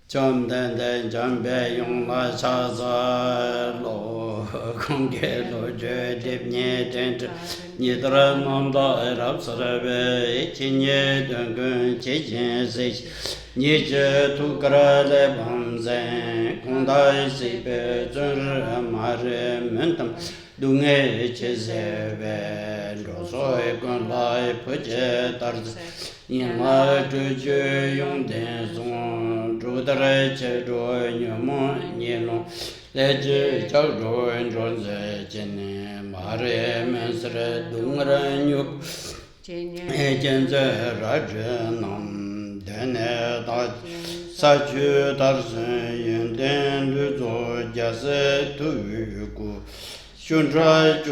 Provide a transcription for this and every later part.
Jamgön Kongtrül Lodrö Chödrak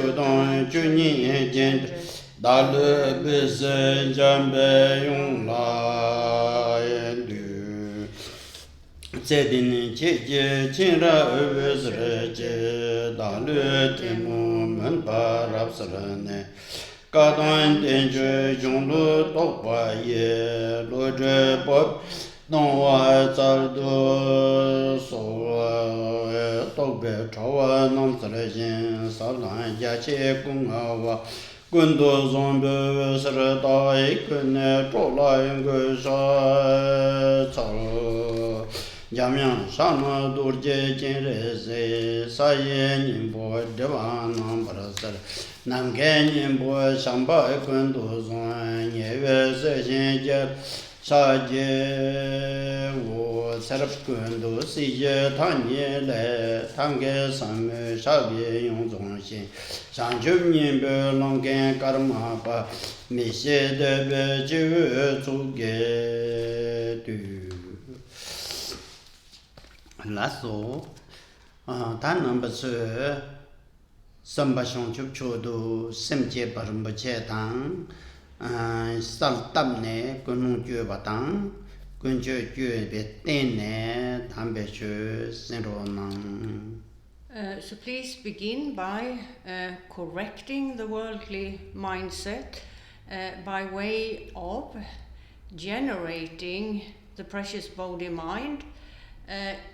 Zedin Cheje Chinra Övezreje Dalu Temu Menpa Rapsarane Kadon Tenje Jonglu Tokpa Ye Lodrö Pop Nongwa Zaldo Sowa Tokbe Chawa Namsarajin Salan Yache Kungawa Gundo Zombe Sradai Kune Chola Yungu Sha Chalo Jamgön Shama Durje Jinreze Saye Nimbo Dewa Nambarasar Namgen Nimbo Shamba Kundu Zon Yewe Sejin Jet Saje Wo Serap Kundu Sije Tanye Le Tange Samu Shabi Yung Zon Shin Shanchub Nimbo Longen Karma Pa Mishe Debe Jivu Tsuge Du Lasso, that number two, Samba Shonchup Chodo, Semche Parambache Tang, Saltamne, Gunju Batang, Gunju Betene, Tambechu, Seronang. So please begin by correcting the worldly mindset by way of generating the precious body-mind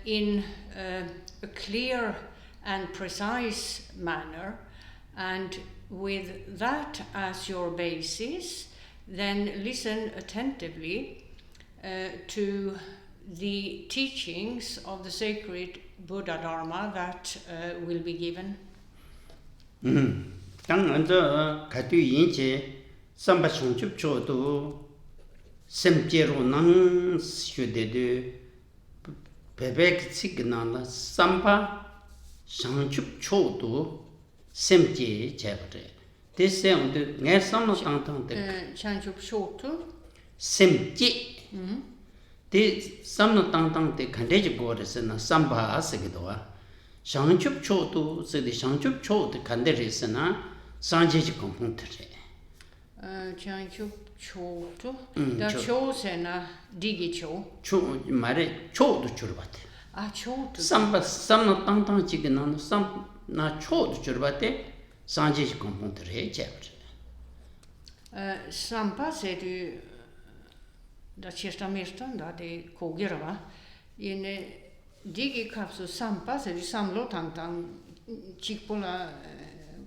in a clear and precise manner, and with that as your basis, then listen attentively to the teachings of the sacred Buddha Dharma that will be given. 당연히 가도 인제 삼바 성집 줘도 semjero nang shudedu bebek signal sampa shangchup chodu semje jebre this on the ngesam no tang de shangchup chodu semje de samno tang de kandeji bores na samba asegdoa shangchup chodu se de shangchup chodu kanderes na sanjeji kompuntere shangchup chodu da chosena digi cho mare chodu churbate chodu samno tang chigna sam na chodu churbate sanjeji kompuntere jebre sampa se du da chesta mestan da de kogerva in digi kapsu sampa se du samlo tang chikpola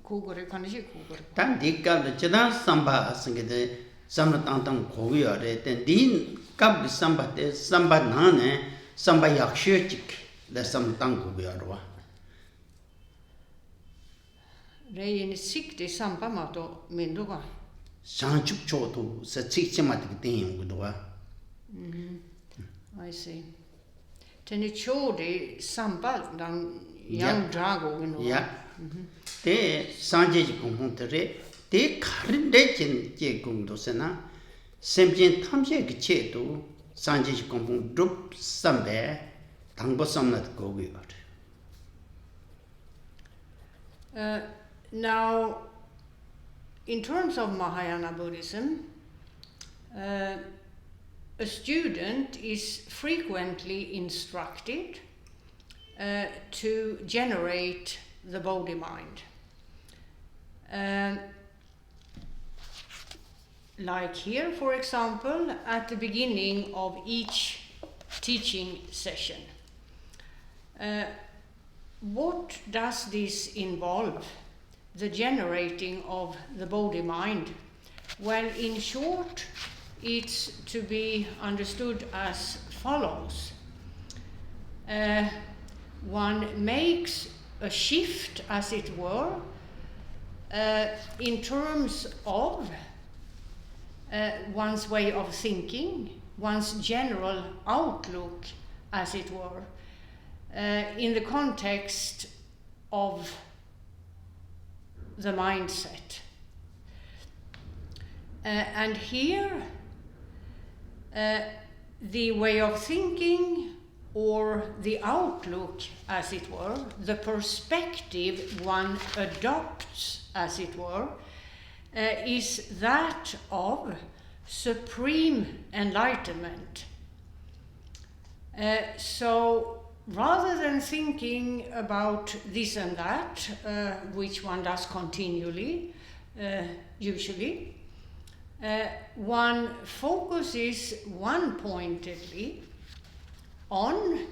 kogore kanji kogore tan dikka cheda samba singede samna tang kogyore ten din kab samba te samba nane samba yakshechik le sam tang kogyarwa re in sikte samba mato mendoga sanchup chotu sa chikchematik tin gudwa I see. Teni chode samba dan yang drago no ya te sanjeji kompuntere te karinde chen je gungdo sena semjen tamje ge chedo sanjeji kompun drup sambe 당보 samnat kogyar now in terms of Mahayana Buddhism, a student is frequently instructed to generate the body-mind. Like here, for example, at the beginning of each teaching session. What does this involve? The generating of the body-mind? Well, in short, it's to be understood as follows. One makes a shift, as it were, in terms of one's way of thinking, one's general outlook, as it were, in the context of the mindset. And here, the way of thinking, or the outlook, as it were, the perspective one adopts, as it were, is that of supreme enlightenment. So rather than thinking about this and that, which one does continually, usually, one focuses one-pointedly on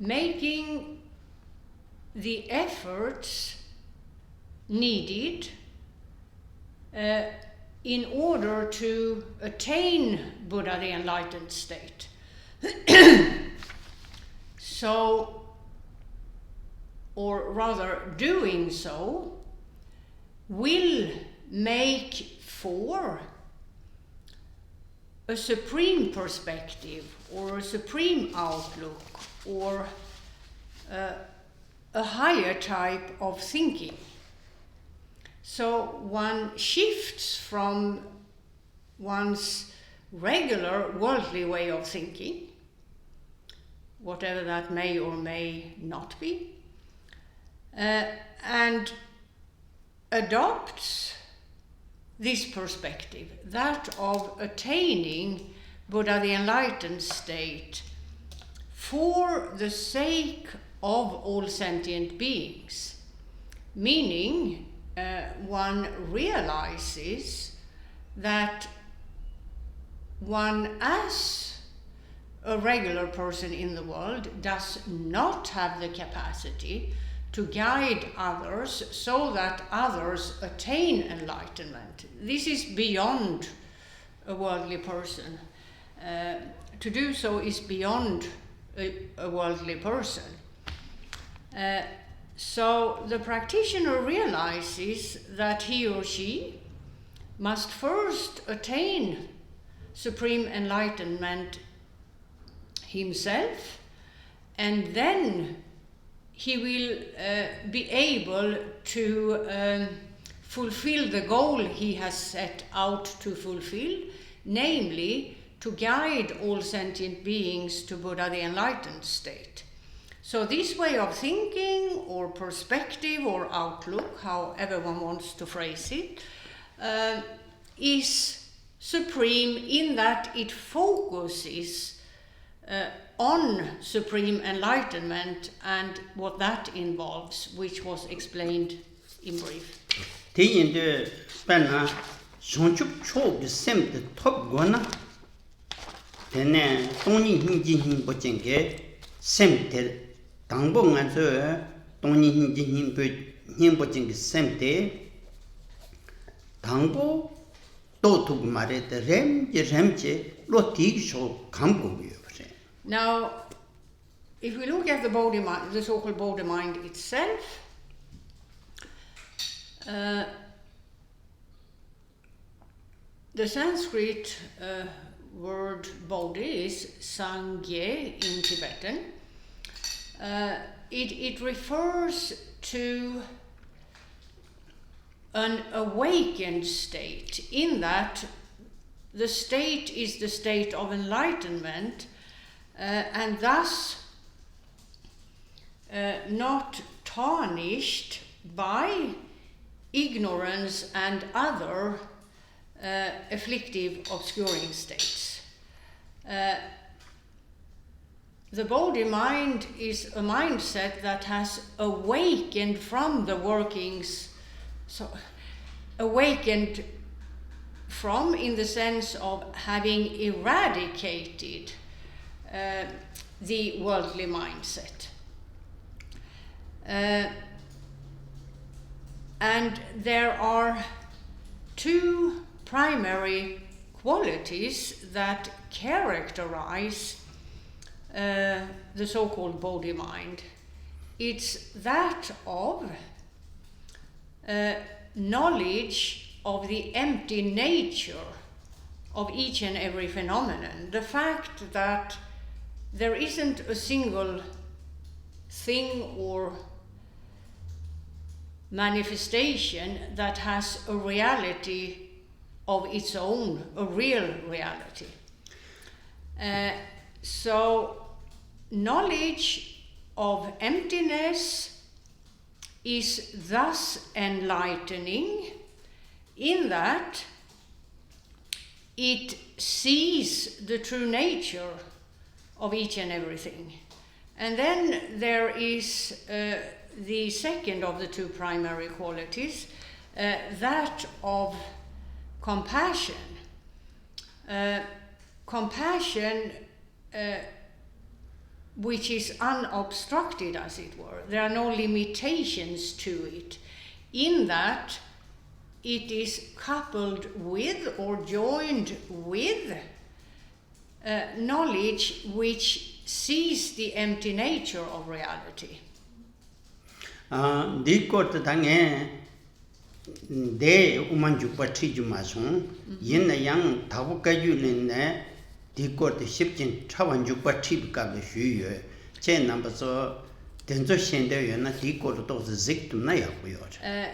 making the efforts needed in order to attain Buddha, the enlightened state. So, or rather doing so, will make for a supreme perspective, or a supreme outlook, or a higher type of thinking. So one shifts from one's regular worldly way of thinking, whatever that may or may not be, and adopts this perspective, that of attaining Buddha, the enlightened state, for the sake of all sentient beings. Meaning, one realizes that one, as a regular person in the world, does not have the capacity to guide others so that others attain enlightenment. This is beyond a worldly person. To do so is beyond a worldly person. So the practitioner realizes that he or she must first attain supreme enlightenment himself, and then he will be able to fulfill the goal he has set out to fulfill, namely to guide all sentient beings to Buddha, the enlightened state. So this way of thinking, or perspective, or outlook, however one wants to phrase it, is supreme in that it focuses on supreme enlightenment and what that involves, which was explained in brief. 대인데 스페나 손축 초기 샘드 톱거나 되네 돈이 힘진 버진게 샘데 당봉한서 돈이 힘진 버진게 샘데 당보 또 말했다 렘제 로티쇼 감고요. Now, if we look at the body mind, the so-called body mind itself, the Sanskrit word body is sangye in Tibetan. It refers to an awakened state, in that the state is the state of enlightenment, and thus not tarnished by ignorance and other afflictive, obscuring states. The body-mind is a mindset that has awakened from the workings, so awakened from in the sense of having eradicated the worldly mindset. And there are two primary qualities that characterize the so-called body mind. It's that of knowledge of the empty nature of each and every phenomenon. The fact that there isn't a single thing or manifestation that has a reality of its own, a real reality. So knowledge of emptiness is thus enlightening in that it sees the true nature of each and everything. And then there is the second of the two primary qualities, that of compassion. Compassion which is unobstructed, as it were. There are no limitations to it, in that it is coupled with or joined with knowledge which sees the empty nature of reality. Dikot 당에 대 우만죽바 치주마송 yin yang tabu kajulin dikot shipjin chawanjukba chibkabe shuye che nambaso denzo shende yona dikot to ziktu na yakuyo.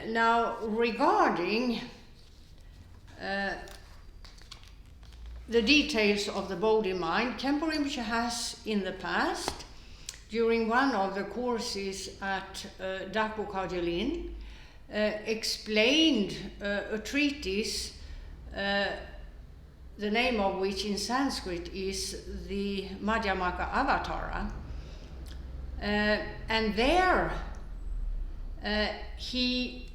Now regarding the details of the body mind, Khenpo Rinpoche has in the past, during one of the courses at Dakpo Khajelin, explained a treatise, the name of which in Sanskrit is the Madhyamaka Avatara. And there he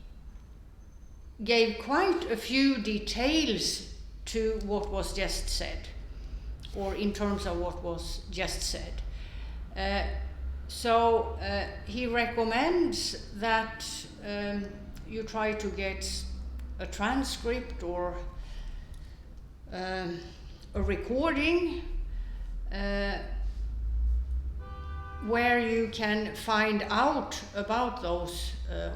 gave quite a few details to what was just said, or in terms of what was just said. So he recommends that you try to get a transcript or a recording where you can find out about those,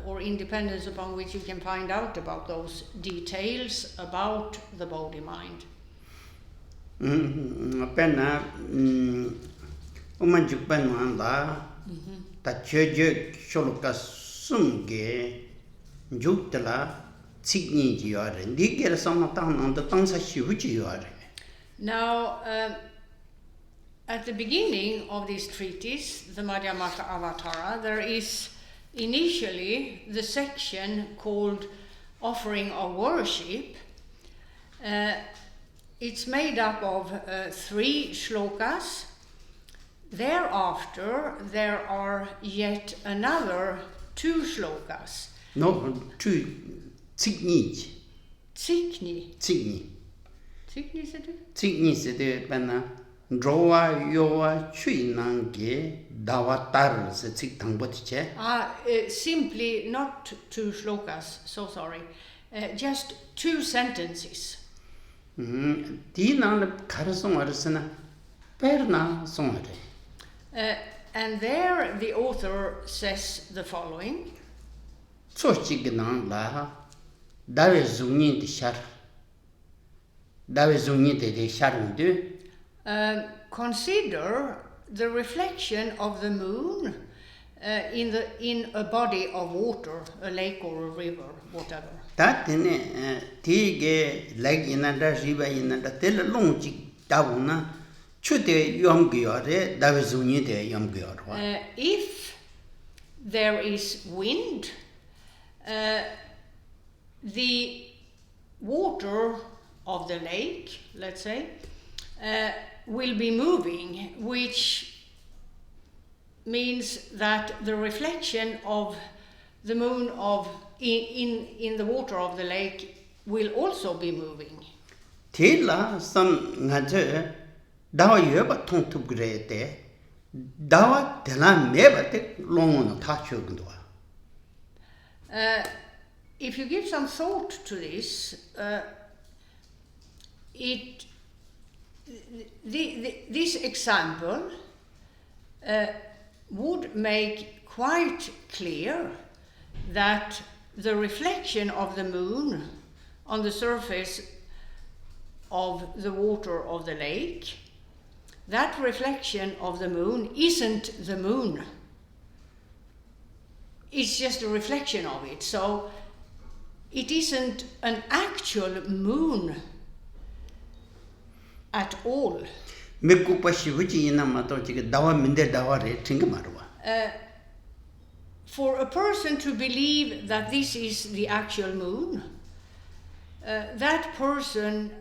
or independence upon which you can find out about those details about the body mind. Penna umanjukban la ta chödrak sholoka sumge juktala tsigni jiyare digera samatan and the tangsa shihu jiyare. Now at the beginning of this treatise, the Madhyamaka Avatara, there is initially the section called Offering of Worship. It's made up of 3 shlokas. Thereafter, there are yet another 2 shlokas. No, 2 tsigni. Tsigni. Tsigni. Tsigni se det? Tsigni se det penna Rowa yowa chui nange dawatar se tsik tangbotiche. Simply not 2 shlokas, so sorry. Just 2 sentences. Di nang karasong arasana perna songare. And there the author says the following. Tsochig nang la dawe zungni de shar. Dawe zungni de sharundu. Consider the reflection of the moon in a body of water, a lake or a river, whatever. That tige leg inanda riba inanda tel longji davuna chude yomgyore davizuni de yomgyore. If there is wind, the water of the lake, let's say, will be moving, which means that the reflection of the moon in the water of the lake will also be moving. Tila some ngate dawa yoba tong tup gre te dawa delan meba te longo no ta chogndwa. If you give some thought to this, this example would make quite clear that the reflection of the moon on the surface of the water of the lake, that reflection of the moon isn't the moon. It's just a reflection of it. So it isn't an actual moon at all. For a person to believe that this is the actual moon, that person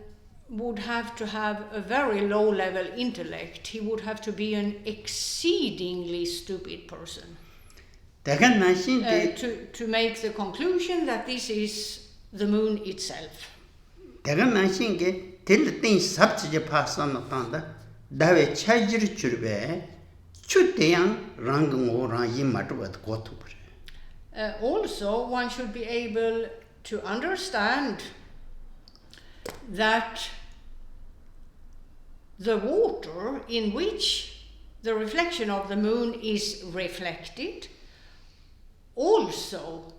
would have to have a very low-level intellect. He would have to be an exceedingly stupid person to make the conclusion that this is the moon itself. Also, one should be able to understand that the water in which the reflection of the moon is reflected also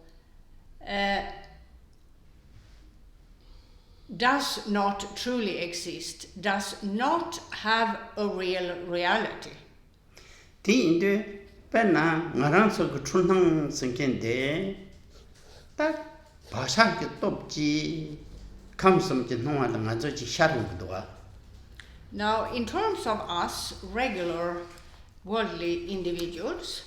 does not truly exist, does not have a real reality. Now, in terms of us, regular worldly individuals,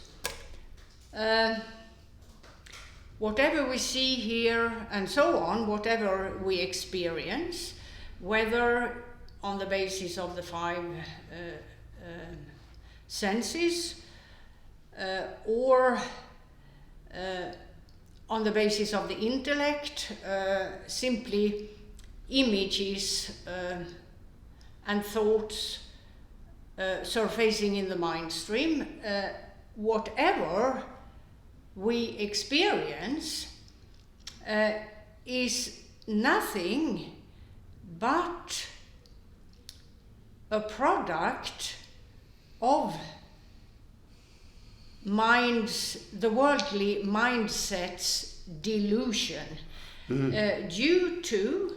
whatever we see here and so on, whatever we experience, whether on the basis of the five senses or on the basis of the intellect, simply images and thoughts surfacing in the mind stream, whatever we experience is nothing but a product of the worldly mindset's delusion, due to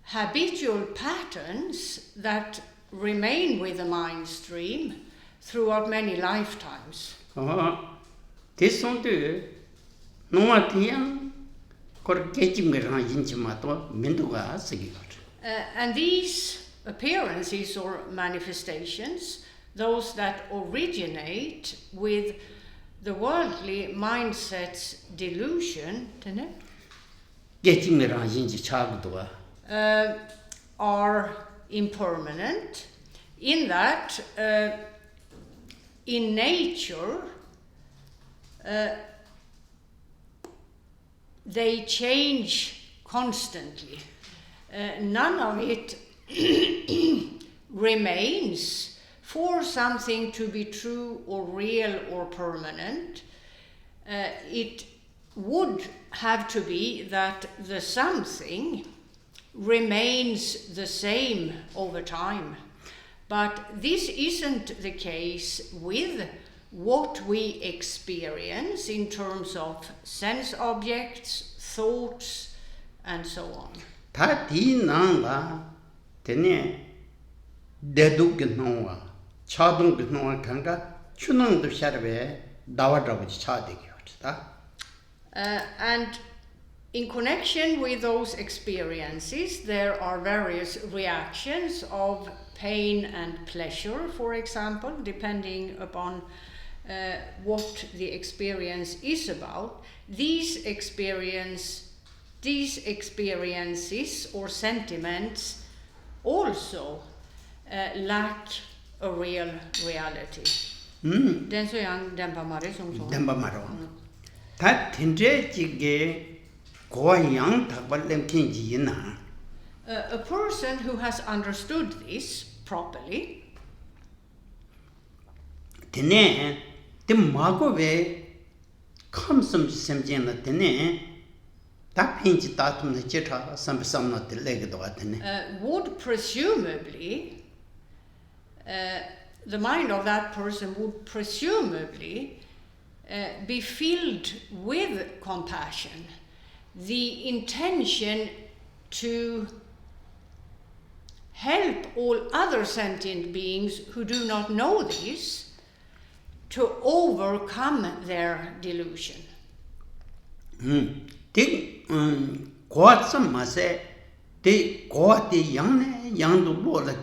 habitual patterns that remain with the mind stream throughout many lifetimes. And these appearances or manifestations, those that originate with the worldly mindset's delusion, are impermanent in that in nature they change constantly. None of it remains for something to be true or real or permanent. It would have to be that the something remains the same over time. But this isn't the case with what we experience in terms of sense objects, thoughts, and so on. And in connection with those experiences, there are various reactions of pain and pleasure, for example, depending upon what the experience is about. These experiences or sentiments also lack a real reality. Den så yang dempa mare som så. Dempa mare. Ta tindre jige ko yang thakbal lem kin ji na. A person who has understood this properly. Tene, the Magove comes some semjana tene, that pinch datum the cheta, some not the leg Would presumably, the mind of that person would presumably be filled with compassion, the intention to help all other sentient beings who do not know this to overcome their delusion. Quite some must say, they got the young Lord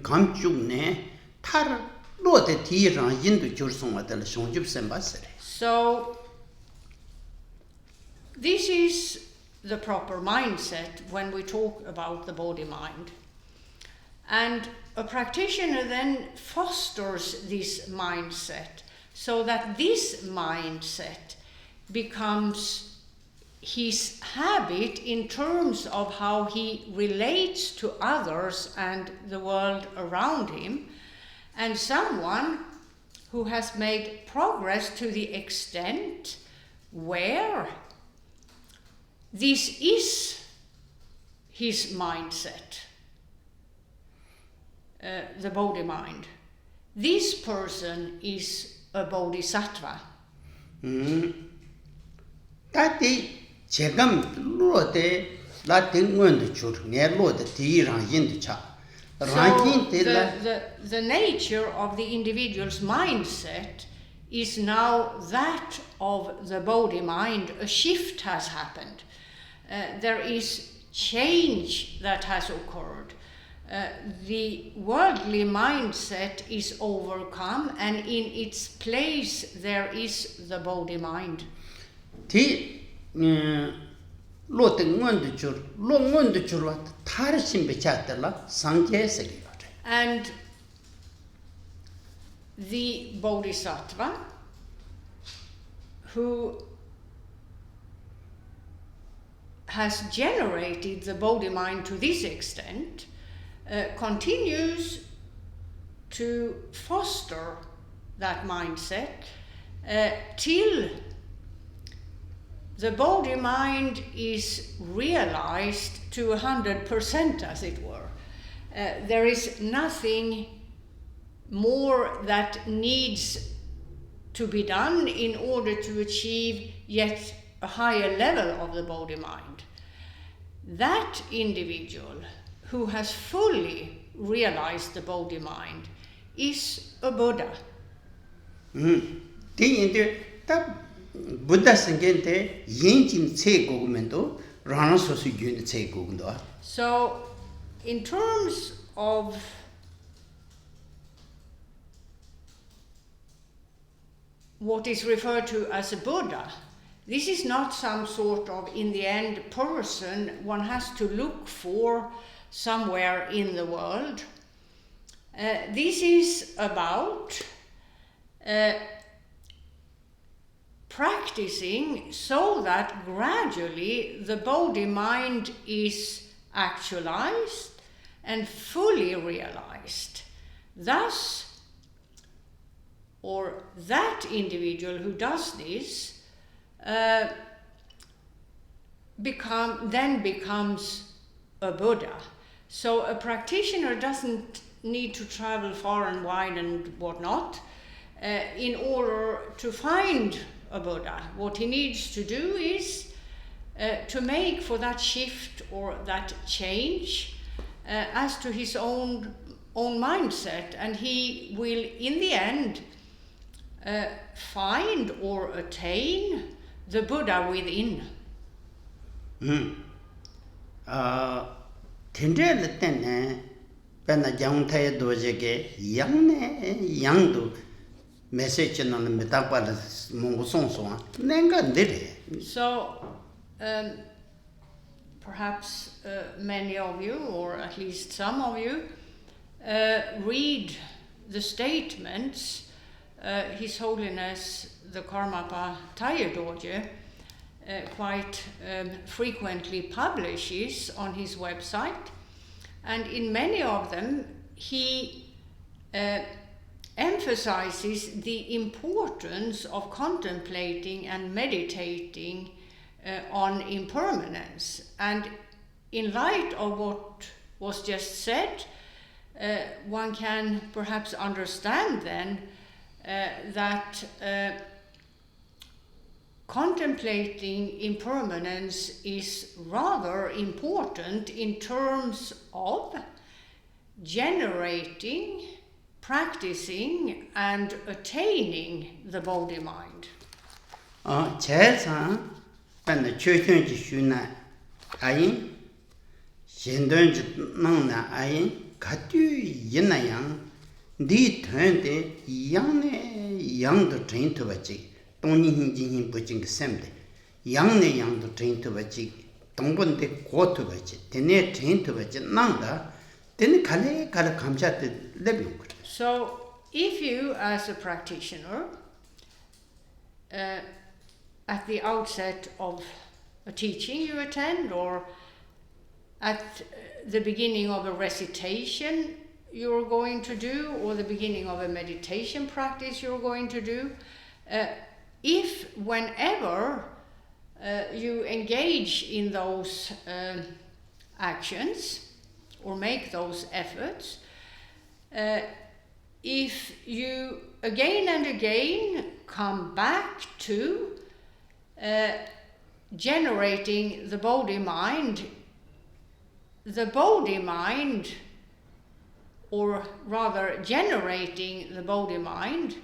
come to ne, tar Lord the tea run into Jurson at the Shonjib Ambassador. So, this is the proper mindset when we talk about the body-mind. And a practitioner then fosters this mindset so that this mindset becomes his habit in terms of how he relates to others and the world around him, and someone who has made progress to the extent where this is his mindset, the body-mind. This person is a bodhisattva. That the Chegam Lode, Latin wind chur, near Lord the tea run into cha. So the nature of the individual's mindset is now that of the body-mind. A shift has happened. There is change that has occurred. The worldly mindset is overcome, and in its place there is the body-mind. And the bodhisattva who has generated the body-mind to this extent continues to foster that mindset till the body-mind is realized to 100%, as it were. There is nothing more that needs to be done in order to achieve yet a higher level of the body-mind. That individual who has fully realized the body-mind is a Buddha. Buddha sangente yinjin che gogumendo rana sosu yun che gogumdo. So, in terms of what is referred to as a Buddha, this is not some sort of, in the end, person one has to look for somewhere in the world. This is about practicing so that gradually the body-mind is actualized and fully realized. Thus, or that individual who does this then becomes a Buddha. So a practitioner doesn't need to travel far and wide and whatnot in order to find a Buddha. What he needs to do is to make for that shift or that change as to his own mindset, and he will in the end find or attain the Buddha within. Tendel tenne pena Jamgön Thaye dojege yang do message on the metapal mongo song nenga did. So perhaps many of you, or at least some of you, read the statements His Holiness the Karmapa Thaye Dorje quite frequently publishes on his website, and in many of them he emphasizes the importance of contemplating and meditating on impermanence. And in light of what was just said, one can perhaps understand then that contemplating impermanence is rather important in terms of generating, practicing, and attaining the body-mind. 제상 반의 최현지 슈나 아인 신던지 나나 아인 가투 이나양 네 텐데 양내 양도 트레인트 받지 동니hin지hin 부진 셈데 양내 양도 트레인트 받지 동본데 고트 받지 데네 트레인트 받지 나다 데네 칼레 감자데 레비오. So if you as a practitioner at the outset of a teaching you attend, or at the beginning of a recitation you're going to do, or the beginning of a meditation practice you're going to do, if whenever you engage in those actions or make those efforts, if you again and again come back to generating the body-mind, or rather generating the body-mind,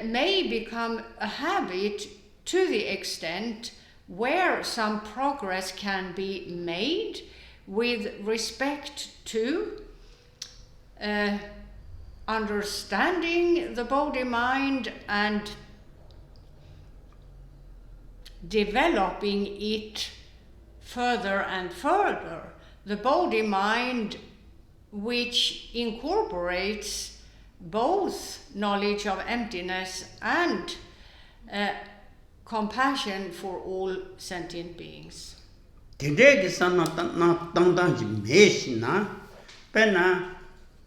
may become a habit to the extent where some progress can be made with respect to understanding the body-mind and developing it further and further. The body-mind which incorporates both knowledge of emptiness and compassion for all sentient beings. Tendrege sana na tangdanji meshina pena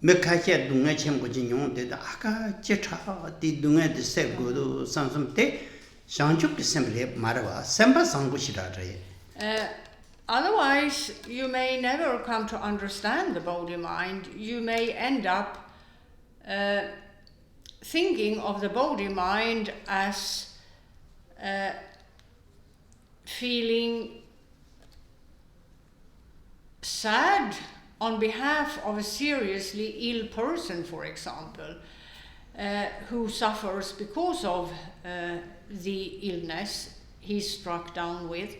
mekhache dunga chemgo jinyon de aka checha di dunga de sego sansum te shanjuk de semble marwa semba sangushira re. Otherwise, you may never come to understand the body-mind. You may end up thinking of the body-mind as feeling sad on behalf of a seriously ill person, for example, who suffers because of the illness he's struck down with.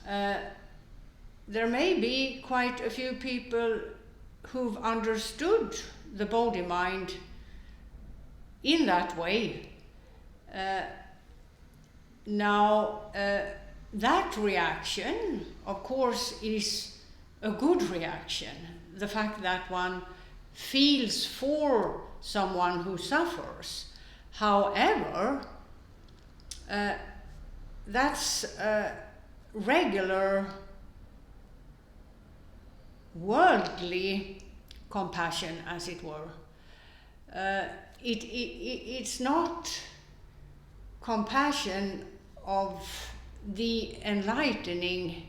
There may be quite a few people who've understood the body-mind in that way. That reaction, of course, is a good reaction. The fact that one feels for someone who suffers. However, that's regular worldly compassion, as it were. It's not compassion of the enlightening,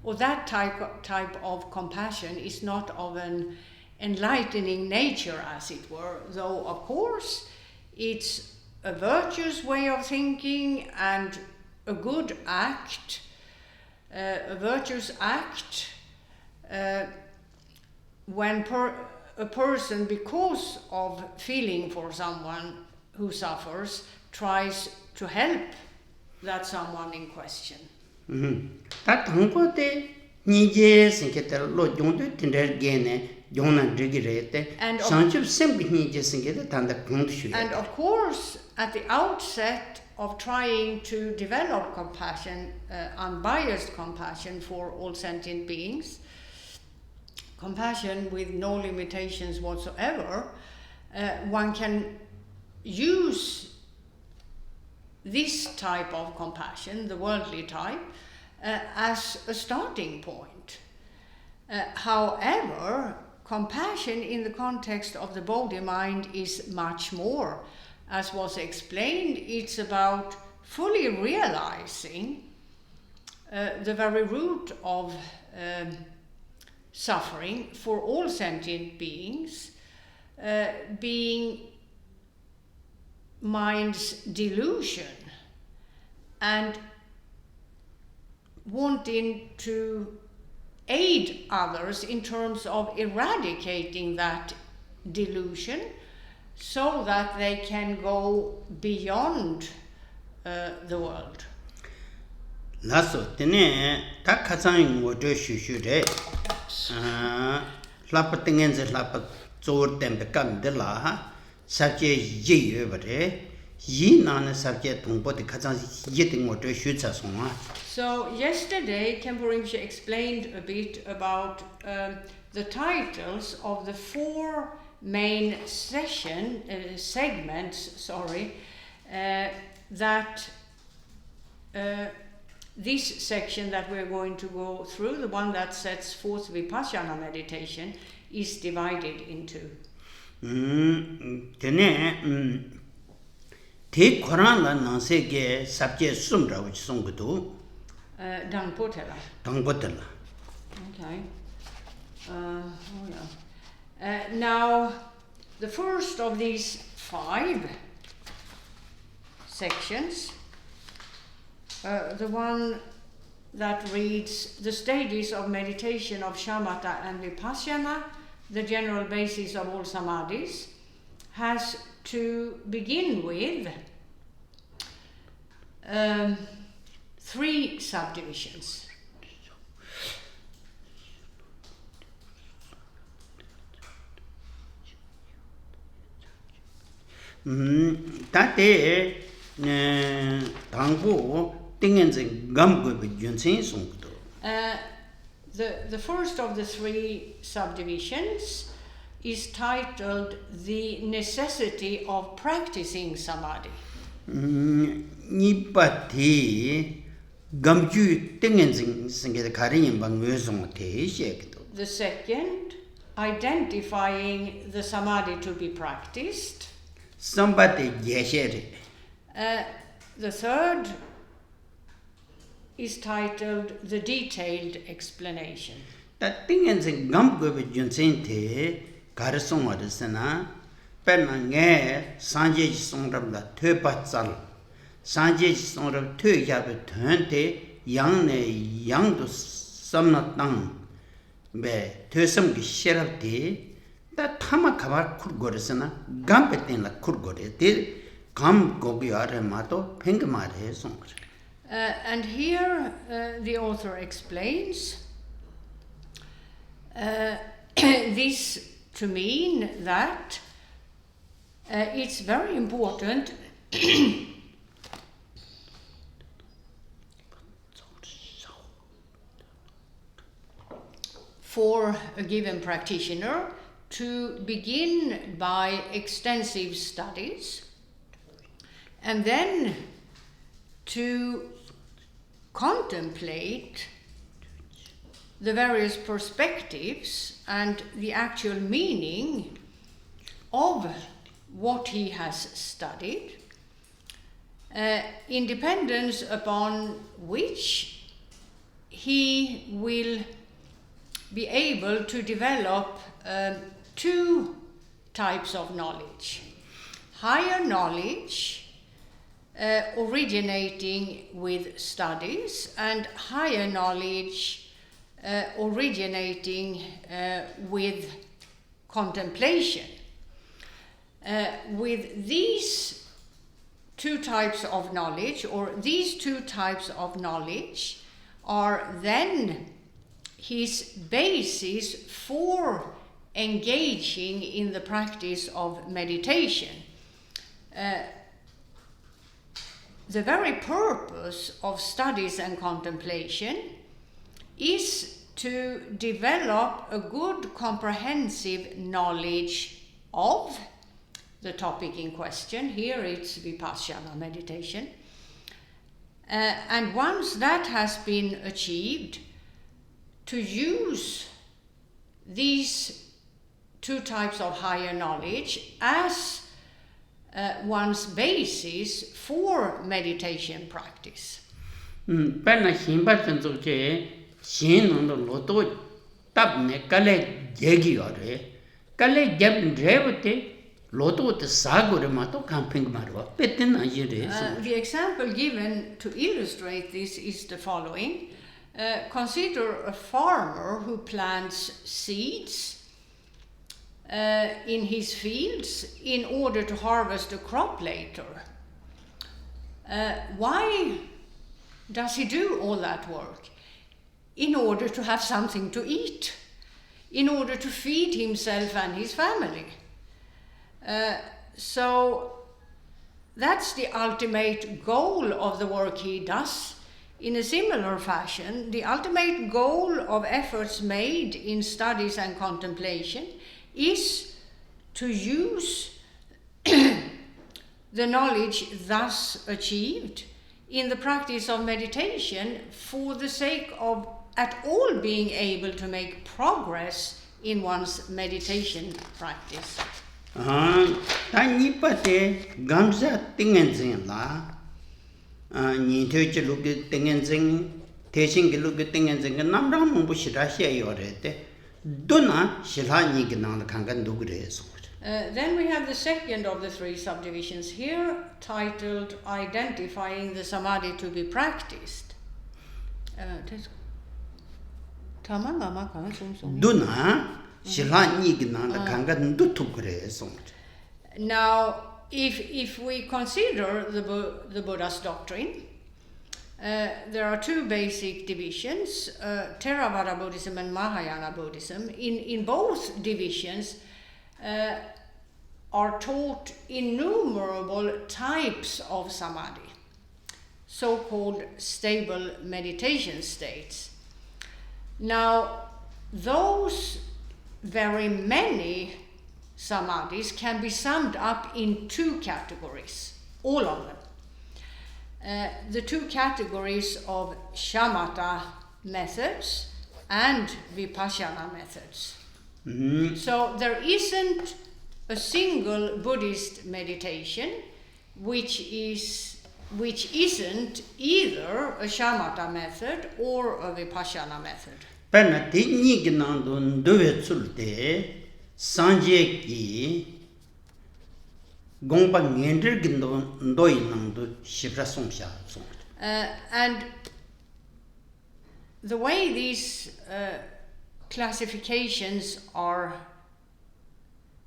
or that type of compassion is not of an enlightening nature, as it were, though of course it's a virtuous way of thinking and a good act, a virtuous act, when a person, because of feeling for someone who suffers, tries to help that someone in question. 다 당고대 니제 생겼다 로 용도 tindergene 용나 드기레테 상주 sempre 니제 생겼다 단다 공투슈. And of course, at the outset of trying to develop compassion, unbiased compassion for all sentient beings, compassion with no limitations whatsoever, one can use this type of compassion, the worldly type, as a starting point. However, compassion in the context of the body-mind is much more. As was explained, it's about fully realizing the very root of suffering for all sentient beings, being mind's delusion, and wanting to aid others in terms of eradicating that delusion so that they can go beyond the world. Lasso tene ta khasang ngo de shu shu de lapa tingen ze lapa zor tempe kam de la ha sabje yi ye ba de yi na ne sabje tongpo de khasang yi de ngo de shu cha song ha. So yesterday Khenpo Rinpoche explained a bit about the titles of the four main segments that this section that we're going to go through, the one that sets forth Vipassana meditation, is divided into. Te Quran la na se ge sabje sum ra wi song gu Dangpotela. Dangpotela. Okay. Now, the first of these 5 sections, the one that reads the stages of meditation of shamatha and vipassana, the general basis of all samadhis, has to begin with 3 subdivisions. Tate tangpo tingen zeng gam go be yunsen song do. The first of the 3 subdivisions is titled The Necessity of Practicing Samadhi. Ni pati gam ju tingen zeng senge de karin bang ngö song te she do. The second, identifying the samadhi to be practiced. Somebody yeshere. The third is titled The Detailed Explanation. Ta tingen zeng gam go be yunsen te gar song wa de sana pen na nge sanje song ram la thö pa chal sanje song ram thö ya be thön te yang ne yang do sam na tang be thö sam gi sherap te ta thama khabar khur go re sana gam pe ten la khur go re te gam go bi are ma to pheng ma re song. And here the author explains this to mean that it's very important for a given practitioner to begin by extensive studies and then to contemplate the various perspectives and the actual meaning of what he has studied, independence upon which he will be able to develop 2 types of knowledge. Higher knowledge originating with studies and higher knowledge originating with contemplation. With these 2 types of knowledge, or these 2 types of knowledge, are then his basis for engaging in the practice of meditation. The very purpose of studies and contemplation is to develop a good comprehensive knowledge of the topic in question. Here it's Vipassana meditation. And once that has been achieved, to use these two types of higher knowledge as one's basis for meditation practice. Penna himba tanzo che shin no loto tab ne kale jegi ore kale jab drevte loto te sagore mato camping marwa petina yire. The example given to illustrate this is the following. Consider a farmer who plants seeds in his fields in order to harvest a crop later. Why does he do all that work? In order to have something to eat, in order to feed himself and his family. So that's the ultimate goal of the work he does. In a similar fashion, the ultimate goal of efforts made in studies and contemplation is to use the knowledge thus achieved in the practice of meditation for the sake of at all being able to make progress in one's meditation practice. Ta nipate gamsa tingen la ni töche luge tingen 대신 luge tingen namram mo bushira she yorete dona shilani gnan kangan dugreso. Then we have the second of the three subdivisions here, titled Identifying the Samadhi to be Practiced. Now, if we consider the Buddha's doctrine, there are two basic divisions, Theravada Buddhism and Mahayana Buddhism. In both divisions, are taught innumerable types of samadhi, so-called stable meditation states. Now, those very many samadhis can be summed up in two categories, all of them. The two categories of shamatha methods and vipassana methods. So there isn't a single Buddhist meditation which isn't either a shamatha method or a vipassana method. Penna tinni gnando dove sulte sanje ki gongpa ngender gndo ndoi nando shibra songsha. And the way these classifications are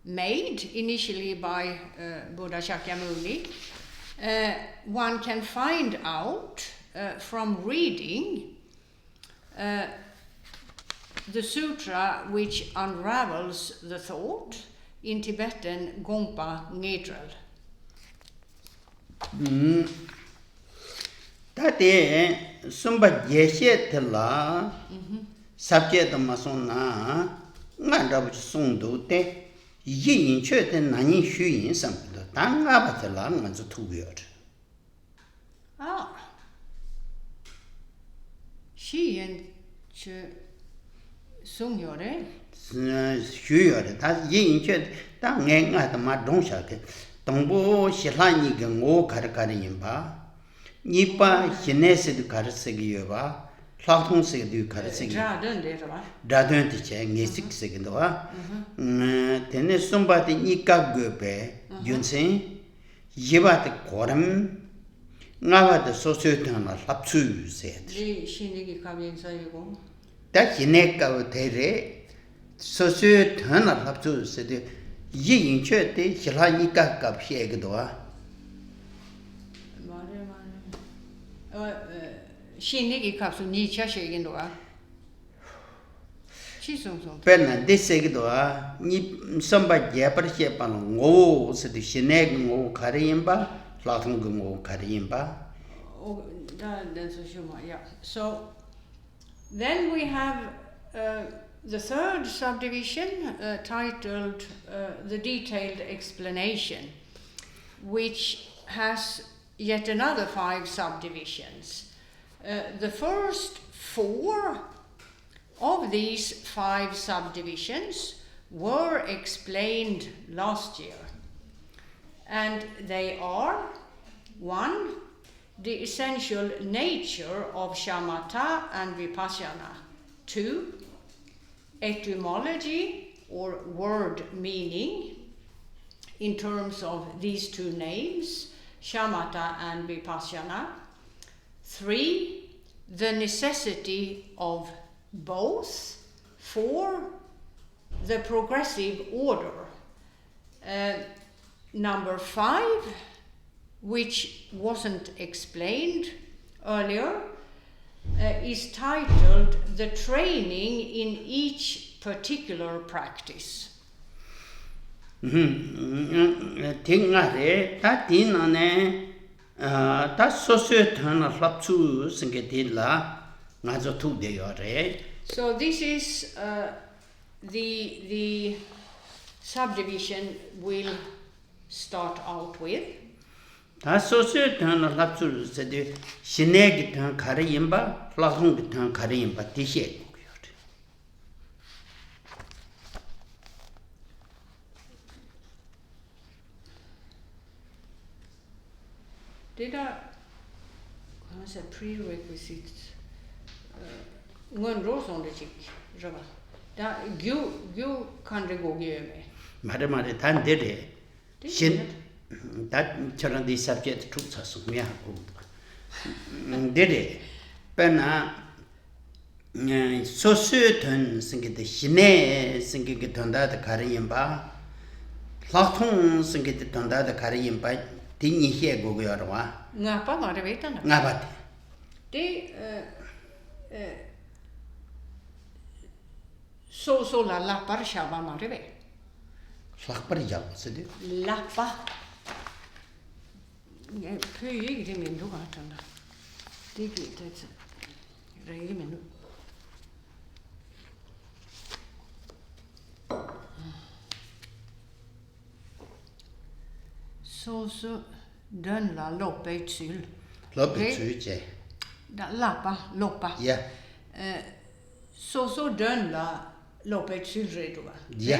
made initially by Buddha Shakyamuni, one can find out from reading the sutra which unravels the thought, in Tibetan Gongpa Ngedral. Tate sumba jeshe tela subject masona nganda sungdo te yin che te nani shu yin samdo tanga batela nganzo tuyor. Shi yin che sungyore shu yore ta yin che ta ngenga ta ma dongsha ke tongbo shilani ge ngo kar yin ba nipa hinese du kar segi yoba Platon se du karse gi dadön de che ngesik se gi do tene somba de nikka gobe yunsen yeba de koram ngaba de sosyetana lapsu se ri shinigi kabyen sayego da hineka tere sosyetana lapsu se de yin che de hila nikka ka phe gi do Shinigi kapsu ni cha shegin doa. Chi song. Penna desegidoa ni samba jepar chepa ngo se de shineg ngo karimba Platon ngo karimba. Oh, that's a shuma, yeah. So then we have the third subdivision titled The Detailed Explanation, which has yet another 5 subdivisions. The first 4 of these 5 subdivisions were explained last year. And they are: 1, the essential nature of shamatha and vipassana; 2, etymology or word meaning in terms of these two names, shamatha and vipassana; 3, the necessity of both; 4, the progressive order; number 5, which wasn't explained earlier, is titled The Training in Each Particular Practice. 팅아레 다딘안에 다 소소트나 합주 생게딜라 나저 투데요레. So this is the subdivision we'll start out with. 다 소소트나 합주 세데 신내기 탕 가리임바 플라홍기 탕 가리임바 디셰. Did I say prerequisites? Ngön som det gick, röva. Da gju kan det gå med. 말에 단데레 신 다 저런 디 subject 투차서 미하고 데레 빼나 소소든 생기데 신내 생기게 된다다 가리임바 플라톤 생기게 된다다 가리임바 딩이해 고고여와 Ngapa var det vet jag inte. 나바데 Det så la lappar shabba marve. 싹바리 잡았어요. Lappa. Jag pöjig det min då vartanda. Det gick det. Regel min. Så den la loppa i syl. Loppa i syl. Da lappa loppa. Ja. Så den la loppa i syl redo va. Ja.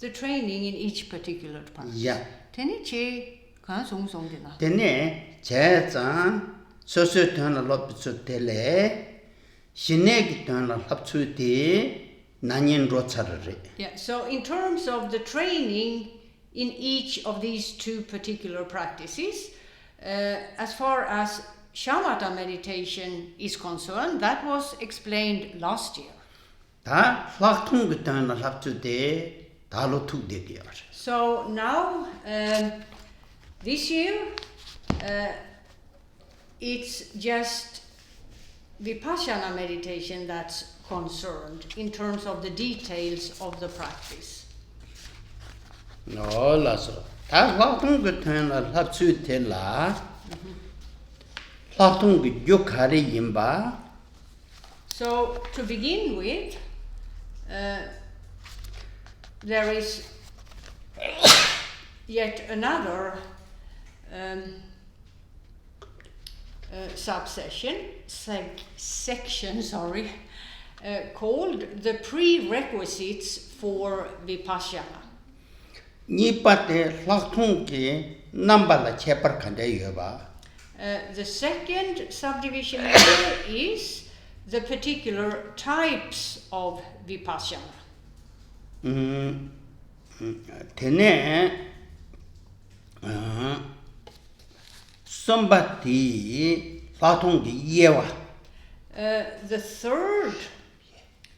The training in each particular part. Ja. Teni che kan song dina. Teni che zan so tan la loppa su tele. Shinegi tan la lapsu ti nanyin ro charare. Yeah, so in terms of the training in each of these two particular practices, as far as shamatha meditation is concerned, that was explained last year. 다 플라톤 그딴 합주 때 달로 투되게. So now, this year, it's just vipassana meditation that's concerned in terms of the details of the practice. 놀라서 다 플라톤 그딴 합주 때라 플라톤 그 욕하리 임바. So to begin with, there is yet another section, called the prerequisites for vipassana. 니빠테 플라톤게 남발라 체퍼 칸데여바. The second subdivision here is the particular types of vipassana. 테네 somebody 플라톤게 이해와. The third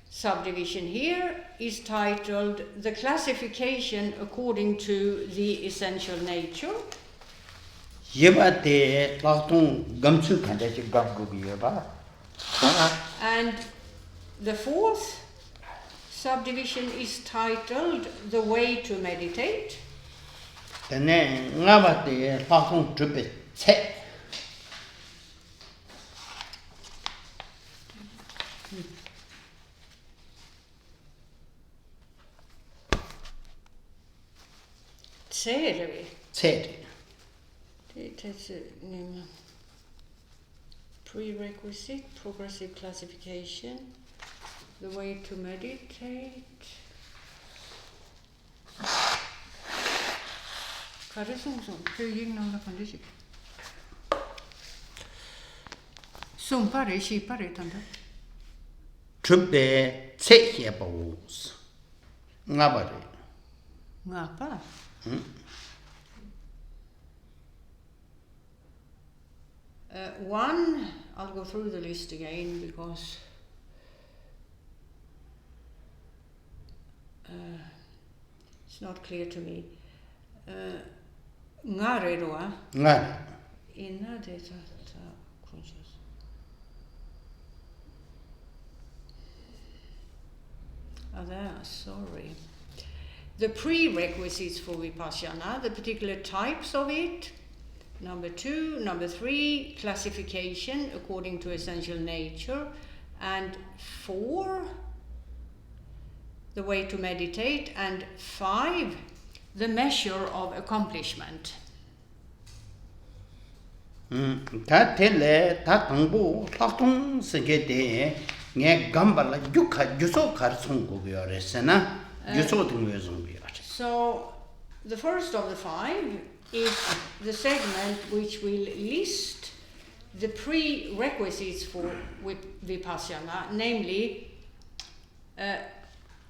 subdivision here is titled The Classification According to the Essential Nature. 예바테 플라톤 감출 칸데지 감고비여바. And the fourth subdivision is titled The Way to Meditate. 테네 나바테 플라톤 주베 체. Tre. Prerequisite, progressive classification, the way to meditate. 가르송송 교육năng 건지지. 송파를 시파를 탄다. 준비 체해보스. 나버리. 나빠. One, I'll go through the list again because it's not clear to me. Ngare roa. Ngare. Inna data conscious. Sorry. The prerequisites for Vipassana, the particular types of it. Number 2, number 3, classification according to essential nature. And 4, the way to meditate. And 5, the measure of accomplishment. Ta tele ta tangbu laktung sege nge gambala yukha yuso karsung goyoresena yuso dingwezung goyore. So the first of the 5 is the segment which will list the prerequisites for Vipassana, namely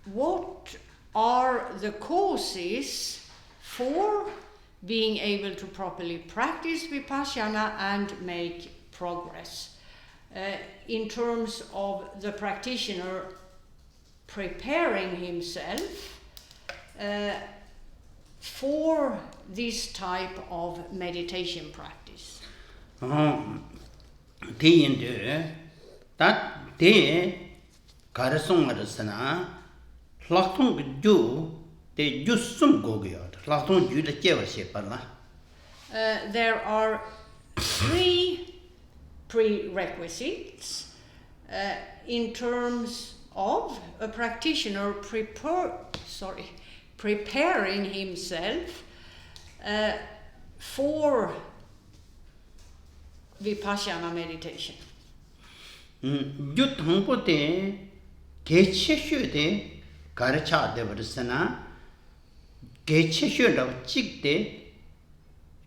what are the causes for being able to properly practice Vipassana and make progress. In terms of the practitioner preparing himself for this type of meditation practice. Tiyinde that de karasongarasana laktung ju de jusum gogyot laktung ju de jewa shepala. There are 3 prerequisites in terms of a practitioner preparing himself for Vipassana meditation. Ju thangpo de gecheshu de karacha de varsana gecheshu da chik de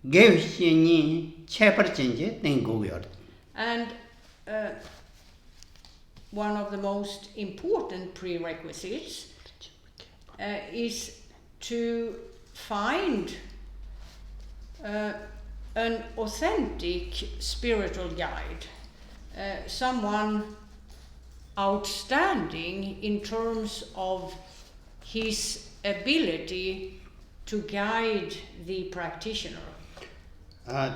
gevshini chepar chenje tengoyor. And one of the most important prerequisites is to find an authentic spiritual guide, someone outstanding in terms of his ability to guide the practitioner.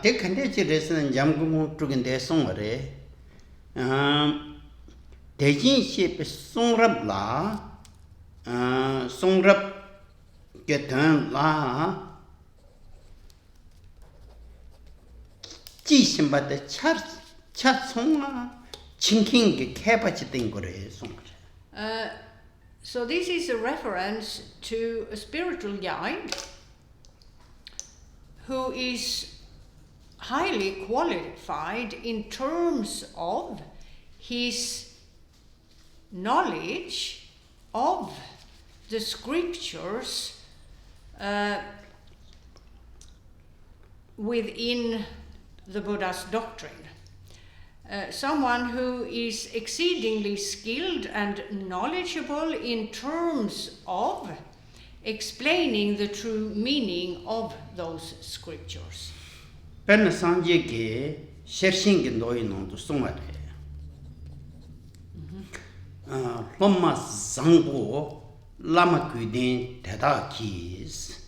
Te khande chi resna Jamgön Kongtrül de songre dejin she pe songrap la songrap getan la ji simba de cha songa chinking ge khepa ting gore songre. So this is a reference to a spiritual guide who is highly qualified in terms of his knowledge of the scriptures within the Buddha's doctrine. Someone who is exceedingly skilled and knowledgeable in terms of explaining the true meaning of those scriptures. pen sanje ge shersing ge noi no to songare loma zangbo lama kudin teda kis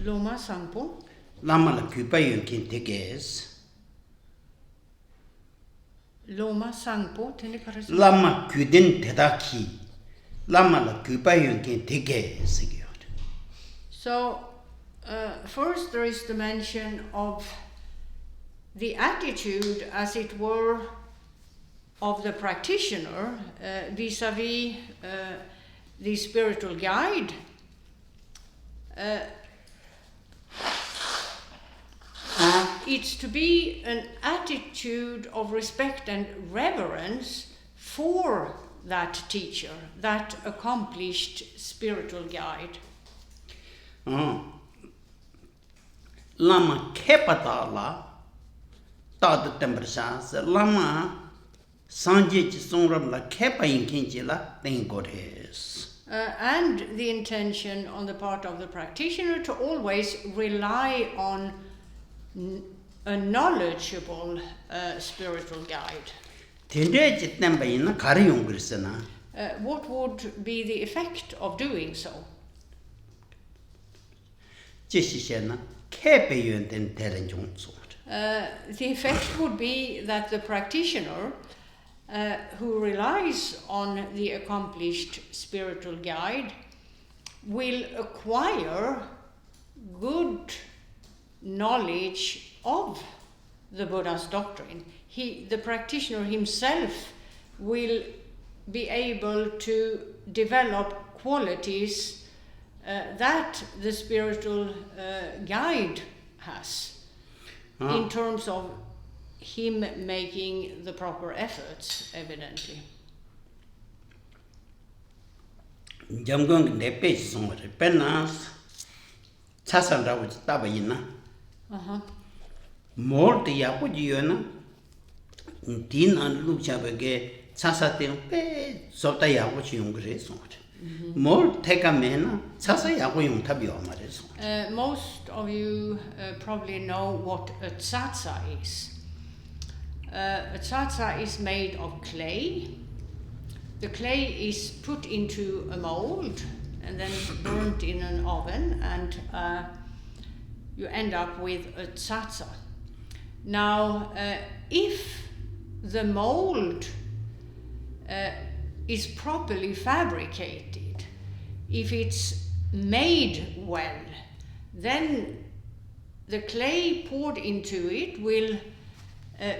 Loma Sangpo, lama la kupayon kin teges Loma Sangpo, tenikaras. lama kudin teda ki lama la kupayon kin teges. So first there is the mention of the attitude, as it were, of the practitioner vis-a-vis the spiritual guide. It's to be an attitude of respect and reverence for that teacher, that accomplished spiritual guide. lama kepatala ta de tempersha lama sanje chi songram la kepa inkinji la tengores. And the intention on the part of the practitioner to always rely on a knowledgeable spiritual guide. What would be the effect of doing so? The effect would be that the practitioner who relies on the accomplished spiritual guide will acquire good knowledge of the Buddha's doctrine. The practitioner himself will be able to develop qualities that the spiritual guide has in terms of him making the proper efforts, evidently. Jamgön Kongtrül Lodrö Thaye chasandra which tabayina. More the yapujuna tin and luchabege chasatin pe sota yapuchung resort. More take a mena chasa yapuyung tabio mares. Most of you probably know what a tsatsa is. A tsatsa is made of clay. The clay is put into a mold and then burnt in an oven, and you end up with a tsatsa. Now, if the mold is properly fabricated, if it's made well, then the clay poured into it will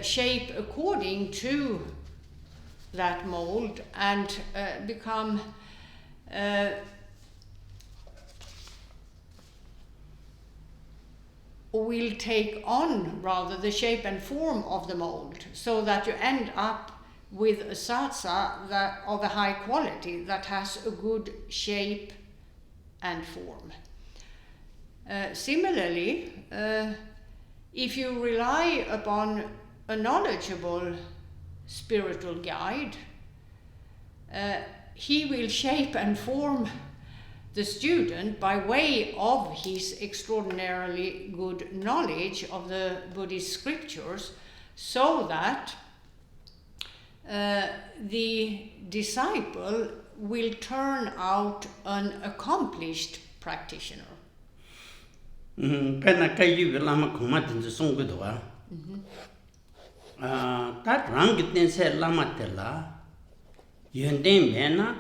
shape according to that mold and become will take on rather the shape and form of the mold, so that you end up with a tsatsa that of a high quality that has a good shape and form. Similarly, if you rely upon a knowledgeable spiritual guide, he will shape and form the student by way of his extraordinarily good knowledge of the Buddhist scriptures, so that the disciple will turn out an accomplished practitioner. That rangit se lamatela yönden mena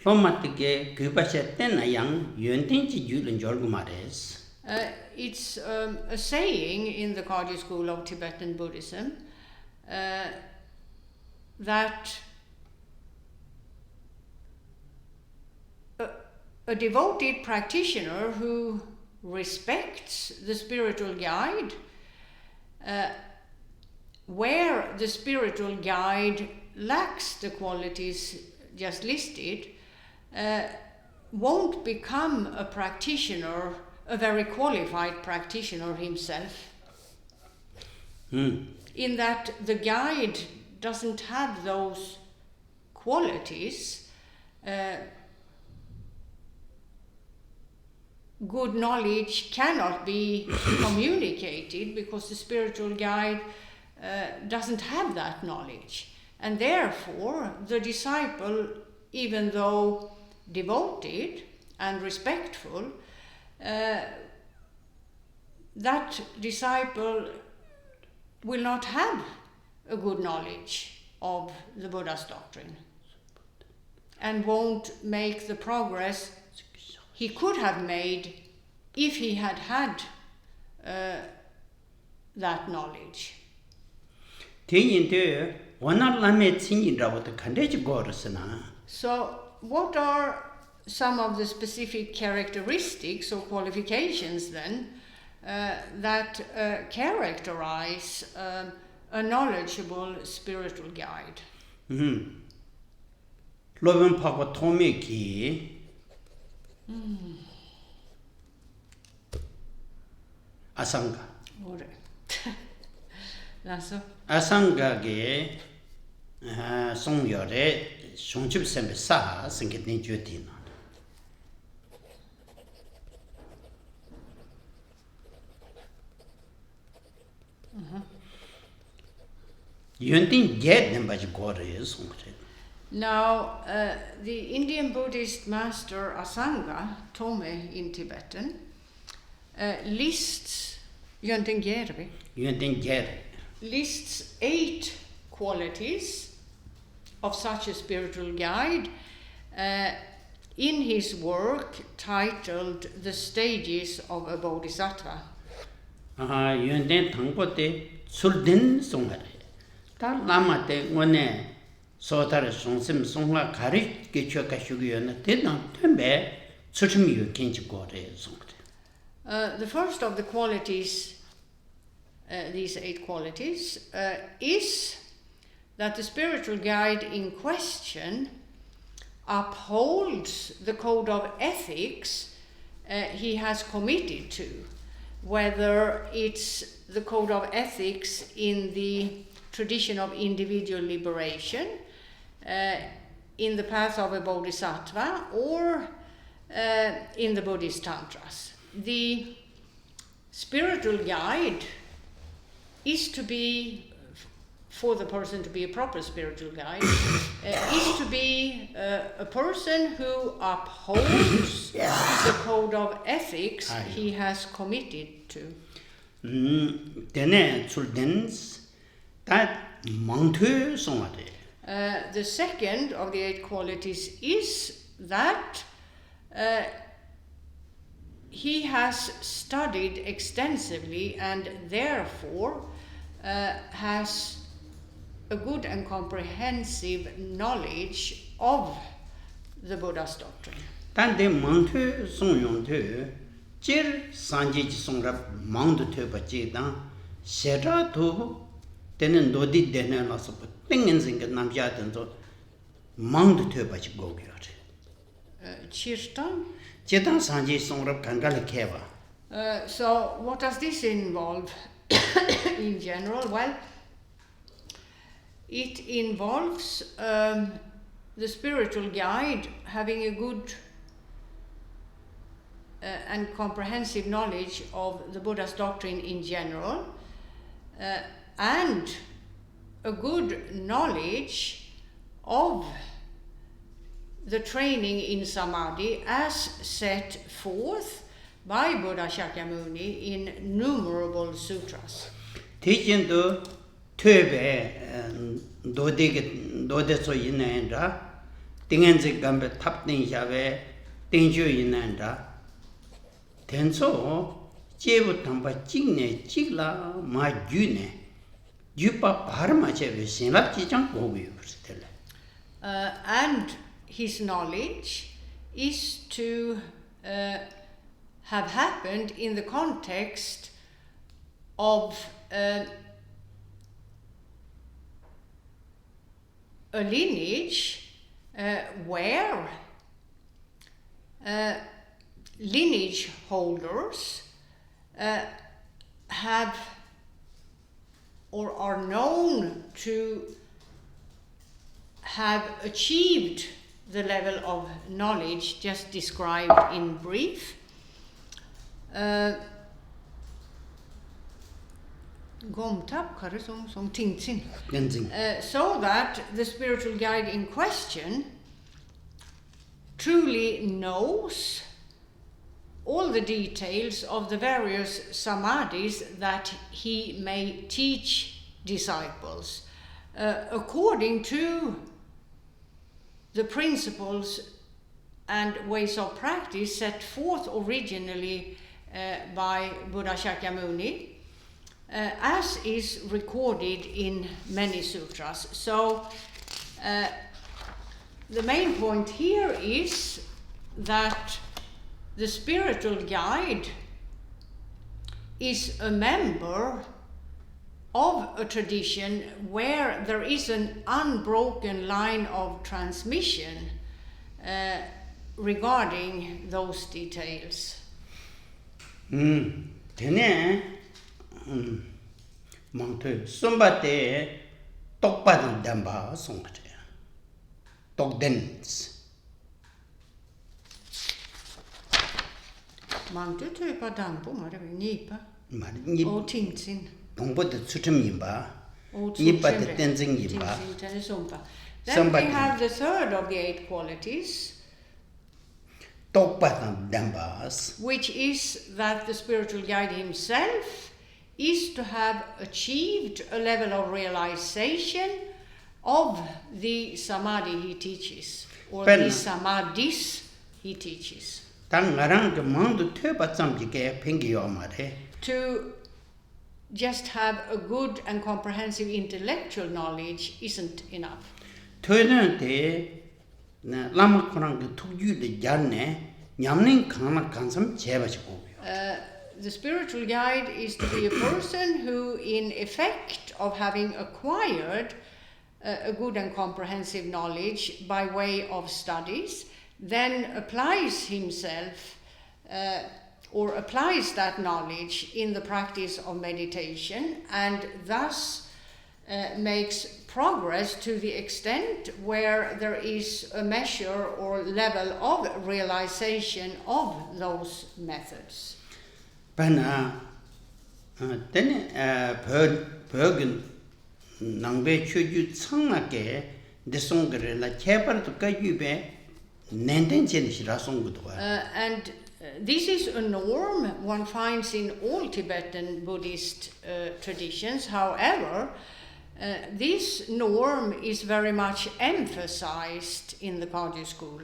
lomatige gubaseten yang yönden chi julen jorgumares. It's a saying in the Kagyu school of Tibetan Buddhism that a devoted practitioner who respects the spiritual guide, where the spiritual guide lacks the qualities just listed, won't become a practitioner, a very qualified practitioner himself. In that the guide doesn't have those qualities. Good knowledge cannot be communicated because the spiritual guide doesn't have that knowledge. And therefore, the disciple, even though devoted and respectful, that disciple will not have a good knowledge of the Buddha's doctrine and won't make the progress he could have made if he had had that knowledge. So, what are some of the specific characteristics or qualifications then that characterize a knowledgeable spiritual guide? Asanga. Ore. Lasso. Asanga ge song yore shongchip sembe sa singit ni jyotin. Yuntin get them by gore is. Now, the Indian Buddhist master Asanga, Tome in Tibetan, lists Yönten Gyerve lists 8 qualities of such a spiritual guide in his work titled The Stages of a Bodhisattva. Yönten Tangpote Suldin Songare. Ta lama te ngone sotare songsim songla kari gecho kashugi na te na tembe tsuchimi yu kenchi gore songre. The first of the qualities, these 8 qualities, is that the spiritual guide in question upholds the code of ethics he has committed to, whether it's the code of ethics in the tradition of individual liberation, in the path of a bodhisattva, or in the Buddhist tantras. The spiritual guide is to be, for the person to be a proper spiritual guide, is to be a person who upholds the code of ethics he has committed to. The second of the 8 qualities is that he has studied extensively and therefore has a good and comprehensive knowledge of the Buddha's doctrine. So what does this involve in general? Well, it involves the spiritual guide having a good and comprehensive knowledge of the Buddha's doctrine in general, and a good knowledge of the training in samadhi as set forth by Buddha Shakyamuni in innumerable sutras. Teaching töbe dode so yinenda tingenze gambe tapning jabe tingju yinenda tenso jebu tamba jigne jigla ma june jupa parma jebe sinlap jijang gobi urstele. And his knowledge is to have happened in the context of a lineage where lineage holders have or are known to have achieved the level of knowledge just described in brief. So that the spiritual guide in question truly knows all the details of the various samadhis that he may teach disciples according to the principles and ways of practice set forth originally by Buddha Shakyamuni, as is recorded in many sutras. So the main point here is that the spiritual guide is a member of a tradition where there is an unbroken line of transmission regarding those details. Tene Monte Sumbate Tokpan Damba Songate Tokdens Mantu typa dampo mare nipa. Nip O tinsin. Dongbo the Sutum Yimba O Nipa the Tenzing Yimba. Then we have the third of the 8 qualities, Tokpan Dambas, which is that the spiritual guide himself is to have achieved a level of realization of the samadhi he teaches, or the samadhis he teaches. To just have a good and comprehensive intellectual knowledge isn't enough. The spiritual guide is to be a person who, in effect of having acquired a good and comprehensive knowledge by way of studies, then applies himself or applies that knowledge in the practice of meditation, and thus makes progress to the extent where there is a measure or level of realization of those methods. Then Bergen Nangbe Chuju Tsangake, the Songre La Chapel to Kayube, Nenden Chenishrasong. And this is a norm one finds in all Tibetan Buddhist traditions. However, this norm is very much emphasized in the Kagyu school.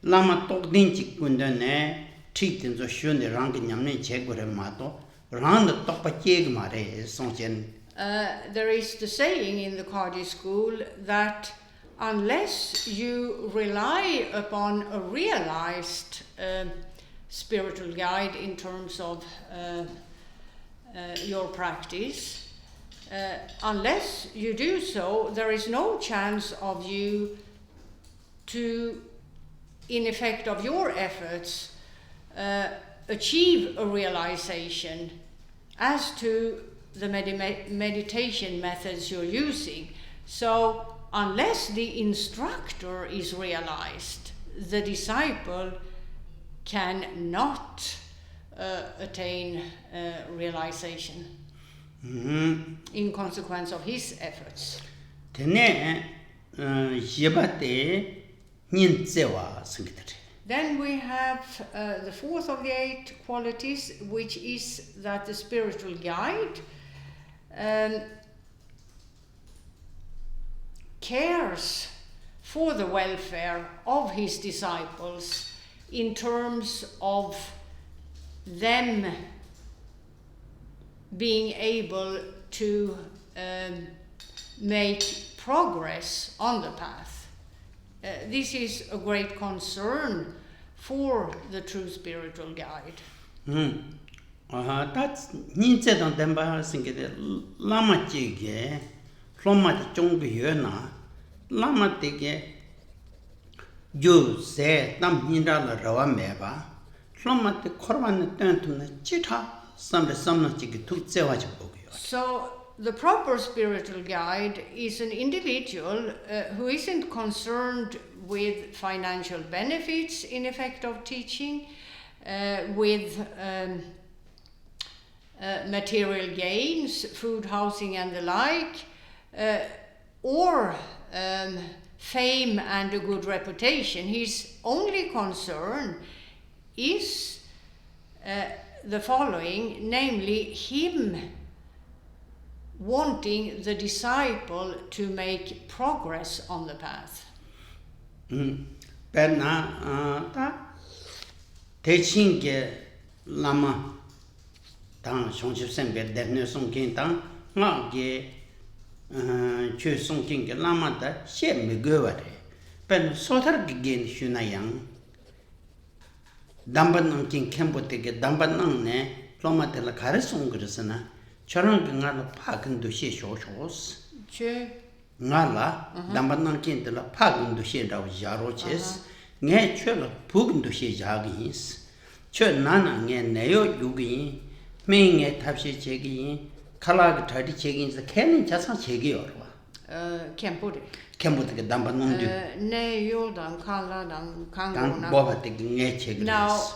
Lama Tokdinchik Kundane, treating the Shuni Rankin Yamni Chegure Mato, round the top of Chegmare, Sonchen. There is the saying in the Kagyu school that unless you rely upon a realized spiritual guide in terms of your practice, unless you do so, there is no chance of you to, in effect of your efforts, achieve a realization as to the meditation methods you're using. So unless the instructor is realized, the disciple cannot attain realization in consequence of his efforts. Then we have the fourth of the 8 qualities, which is that the spiritual guide cares for the welfare of his disciples in terms of them being able to make progress on the path. This is a great concern for the true spiritual guide. That's Ninja Demba Singed Lama Jige, Floma Jongyona, Lama Tige, you say, Namhinda Rawameva, Floma the Corvan turned to the Chita, some Jig took Sewach. So the proper spiritual guide is an individual who isn't concerned with financial benefits in effect of teaching, with material gains, food, housing and the like, or fame and a good reputation. His only concern is the following, namely him wanting the disciple to make progress on the path. Perna teaching Lama Tang Shongship Sembe, Devne Songking Tang, Magi Chu Songking Lama, that she me go at it. Pen Sotar Gigin Shunayang Damban King Khenpo take Damban ne, Floma de la Carisong Grisana, Charang Park and Dushi Shows. Ngala, Damban King de la Park and Dushi of Jaroches, Natural Pug Dushi Jagins. Chödrak neyo yugi, menge tapsi chegi, kalak tadi chegi, kenin chasang chegi yorwa. Khenpo de. Khenpo de damba nungdu. Neyo dan kala dan kango na. Boba de nge chegi. Now,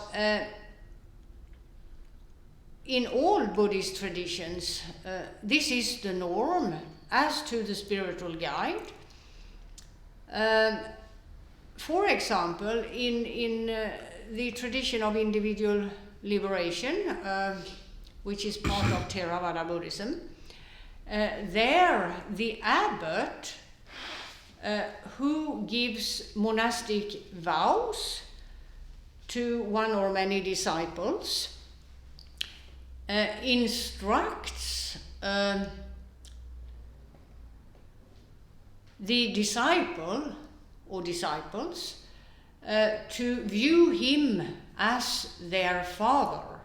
in all Buddhist traditions, this is the norm as to the spiritual guide. For example, in the tradition of individual liberation, which is part of Theravada Buddhism, there the abbot who gives monastic vows to one or many disciples instructs the disciple or disciples to view him as their father,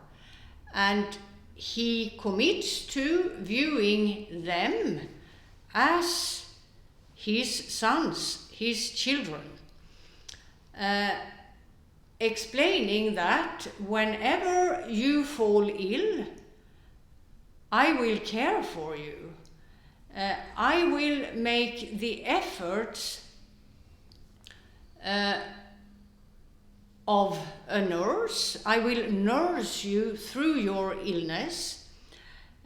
and he commits to viewing them as his sons, his children, explaining that whenever you fall ill, I will care for you. I will make the efforts of a nurse. I will nurse you through your illness.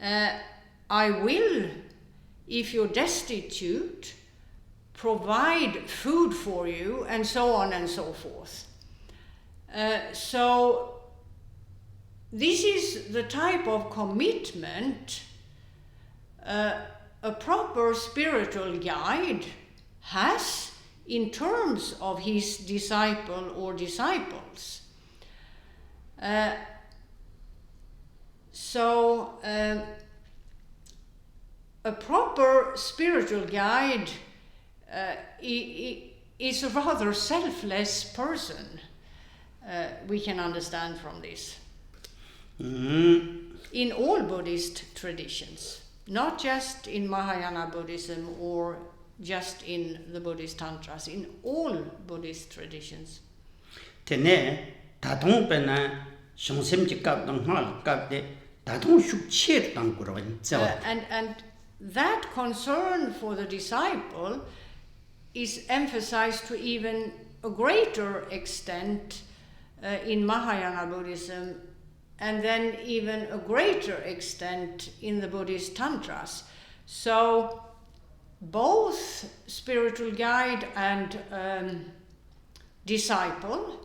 I will, if you're destitute, provide food for you, and so on and so forth. So this is the type of commitment a proper spiritual guide has in terms of his disciple or disciples. So a proper spiritual guide is a rather selfless person, we can understand from this. In all Buddhist traditions, not just in Mahayana Buddhism or just in the Buddhist Tantras, in all Buddhist traditions. Tene, tatong pena, shongsim jikab dang hal kabde, tatong shukchir dang gurwan. And that concern for the disciple is emphasized to even a greater extent in Mahayana Buddhism, and then even a greater extent in the Buddhist Tantras. So both spiritual guide and disciple,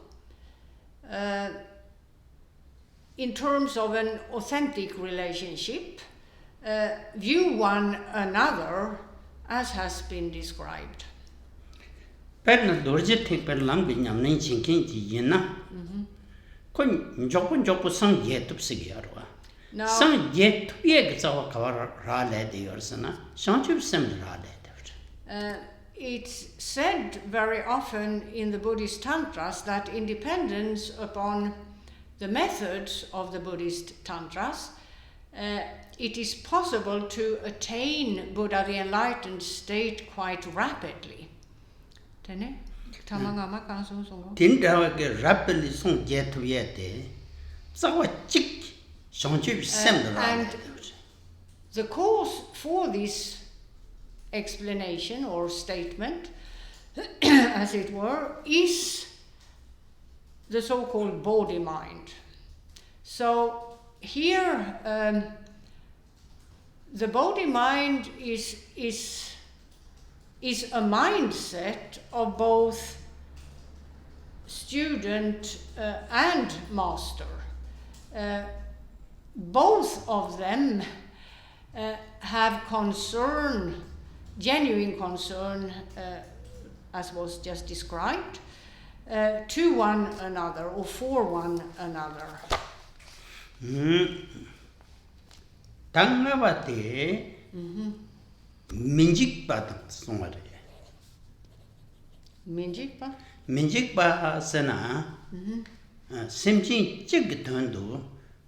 in terms of an authentic relationship, view one another as has been described. Perna dorje thik per lam bi nyam ning chinkin ji yina. Kun njokun sang yetup sigyarwa. Sang yetup yeg zawa kawar ra le de yorsana. Shangchup sem ra le. It's said very often in the Buddhist Tantras that in dependence upon the methods of the Buddhist Tantras, it is possible to attain Buddha, the enlightened state, quite rapidly. And the cause for this explanation or statement, as it were, is the so-called body-mind. So here, the body-mind is a mindset of both student and master. Both of them have concern, genuine concern, as was just described, to one another or for one another. Tangavate Minjikpa Somare. Minjikpa? Minjikpa Sena Simjin Jigtundu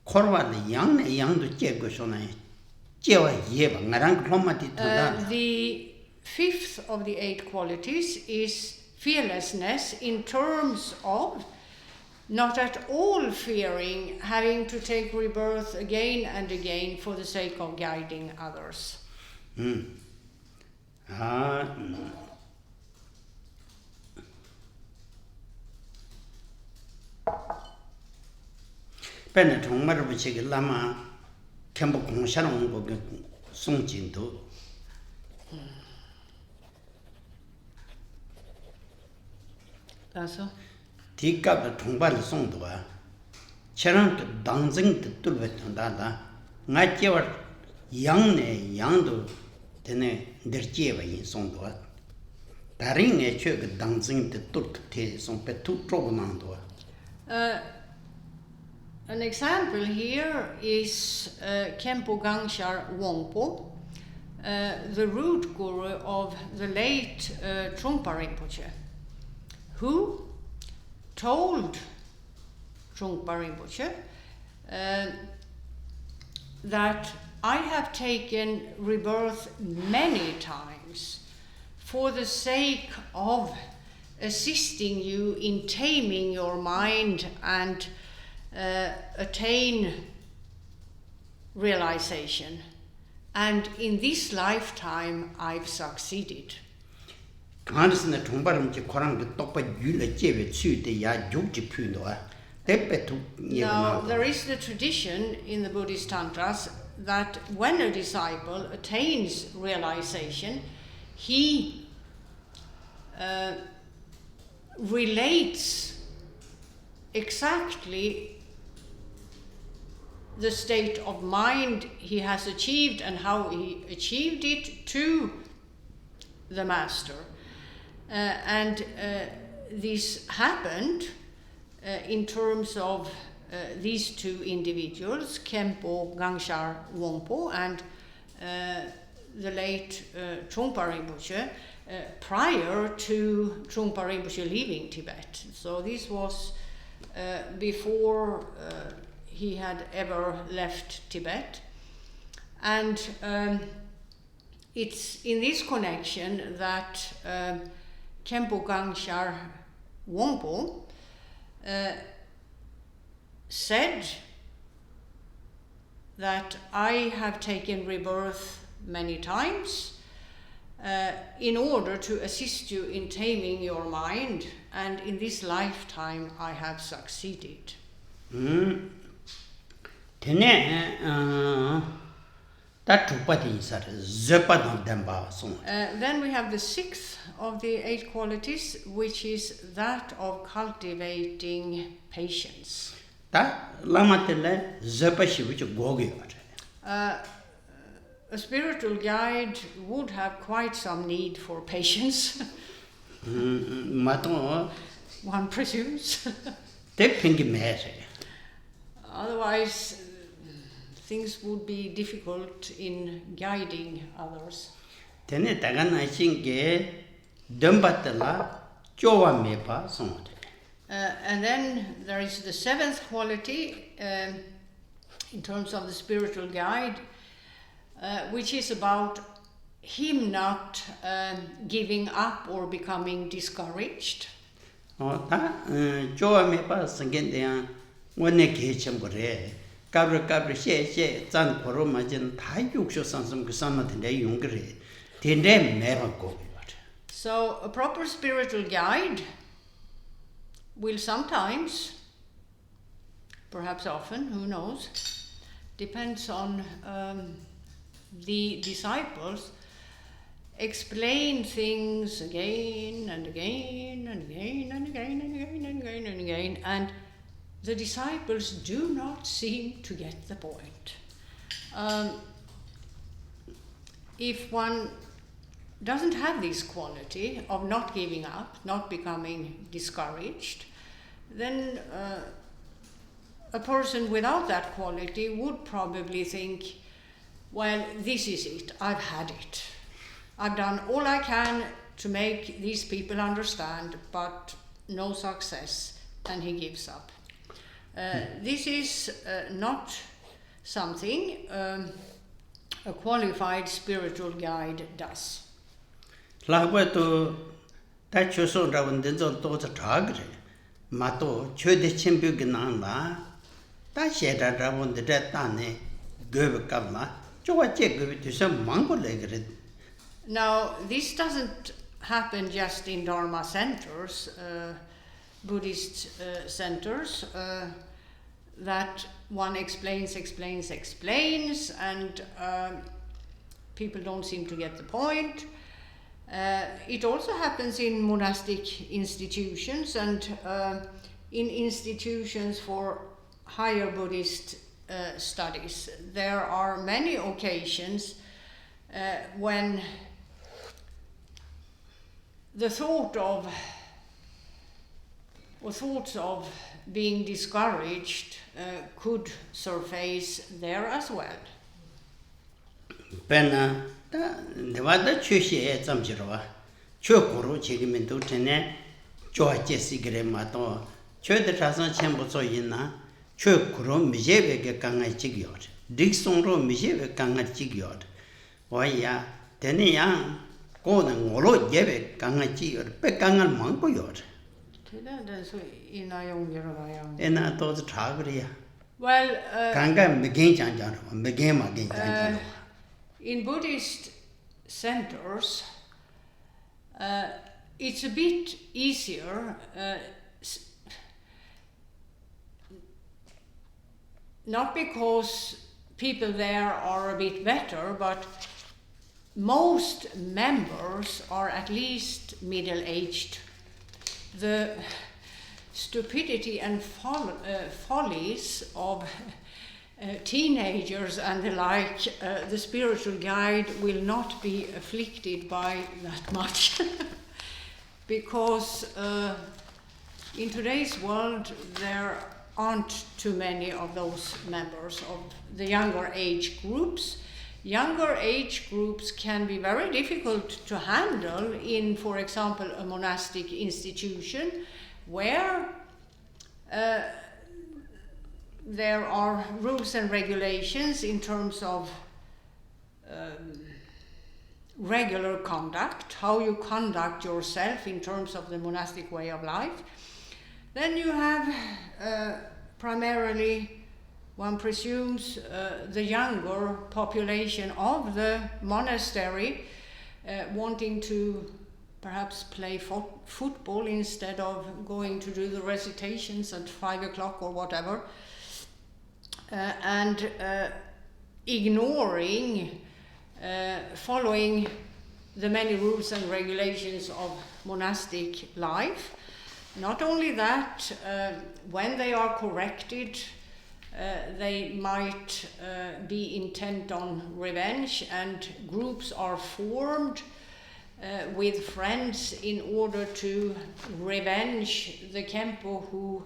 Korwa the young to Jegosona Jewa Yeva Narang Lomati. The fifth of the 8 qualities is fearlessness in terms of not at all fearing having to take rebirth again and again for the sake of guiding others. Pena Tongmar Vichig Lama Khenpo Rinpoche Song Jindu. Also? Die gab der Tongbar Song Dua. Cherang Dangzing the Tulvet Dada. Nightjawar Yang Ne Yang Tene Derjeva in Song Dua. Daring a chug Dangzing the Tulk Te Song Petu Trobonandua. An example here is Khenpo Rinpoche, the root guru of the late Trungpa Rinpoche, who told Trungpa Rinpoche that I have taken rebirth many times for the sake of assisting you in taming your mind and attain realization. And in this lifetime, I've succeeded. Now, there is the tradition in the Buddhist Tantras that when a disciple attains realization, he relates exactly the state of mind he has achieved and how he achieved it to the master. This happened in terms of these two individuals, Khenpo Rinpoche and the late Trungpa Rinpoche, prior to Trungpa Rinpoche leaving Tibet. So this was before he had ever left Tibet. And it's in this connection that Khenpo Rinpoche said that I have taken rebirth many times in order to assist you in taming your mind, and in this lifetime I have succeeded. Then we have the sixth of the 8 qualities, which is that of cultivating patience. A spiritual guide would have quite some need for patience. One presumes. Otherwise, things would be difficult in guiding others. And then there is the 7th quality in terms of the spiritual guide, which is about him not giving up or becoming discouraged. So a proper spiritual guide will sometimes, perhaps often, who knows, depends on the disciples, explain things again and again and again and again and again and again and again, and the disciples do not seem to get the point. If one doesn't have this quality of not giving up, not becoming discouraged, then a person without that quality would probably think, well, this is it, I've had it. I've done all I can to make these people understand, but no success, and he gives up. This is not something a qualified spiritual guide does. Mato, Chöde Chimbuginanda, Tasheta Rabon the Retane, Gubakavla, Joachek to some Mango legred. Now, this doesn't happen just in Dharma centers, Buddhist centers, that one explains, and people don't seem to get the point. It also happens in monastic institutions and in institutions for higher Buddhist studies. There are many occasions when the thoughts of being discouraged could surface there as well. Pena, the Vada Chushi at some Jirova, Chokuru, Chigimintu Tene, Joache Sigremato, Chödrak Chambosoyina, Chokuru, Mijeve Kanga Chigiot, Dixonro Mijeve Kanga Chigiot, Waya, Tenia, Golden Olo Jeve Kanga Chigiot, Pekanga Mangoyot. And I thought Tragria. Well, Kanga begin Janjan, begin again. In Buddhist centers, it's a bit easier, not because people there are a bit better, but most members are at least middle-aged. The stupidity and follies of teenagers and the like, the spiritual guide will not be afflicted by that much. Because in today's world there aren't too many of those members of the younger age groups. Younger age groups can be very difficult to handle in, for example, a monastic institution where there are rules and regulations in terms of regular conduct, how you conduct yourself in terms of the monastic way of life. Then you have primarily, one presumes, the younger population of the monastery wanting to perhaps play football instead of going to do the recitations at 5 o'clock or whatever. And ignoring, following the many rules and regulations of monastic life. Not only that, when they are corrected, they might be intent on revenge, and groups are formed with friends in order to revenge the Khenpo who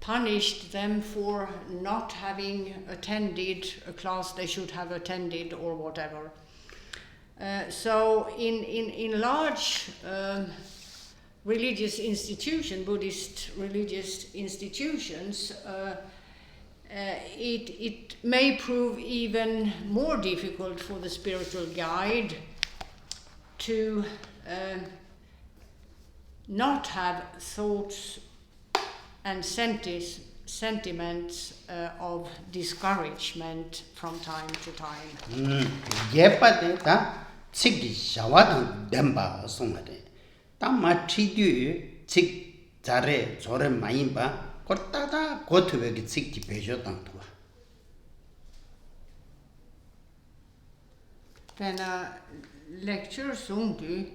punished them for not having attended a class they should have attended or whatever. So in large religious institutions, Buddhist religious institutions, it may prove even more difficult for the spiritual guide to not have thoughts and sentiments of discouragement from time to time. Yepate ta tsiki shawadang demba songade. Ta ma tridu tsik zare zore mayimba kortada gotubegi tsiki pesho tangtuwa. Then lecture sungdu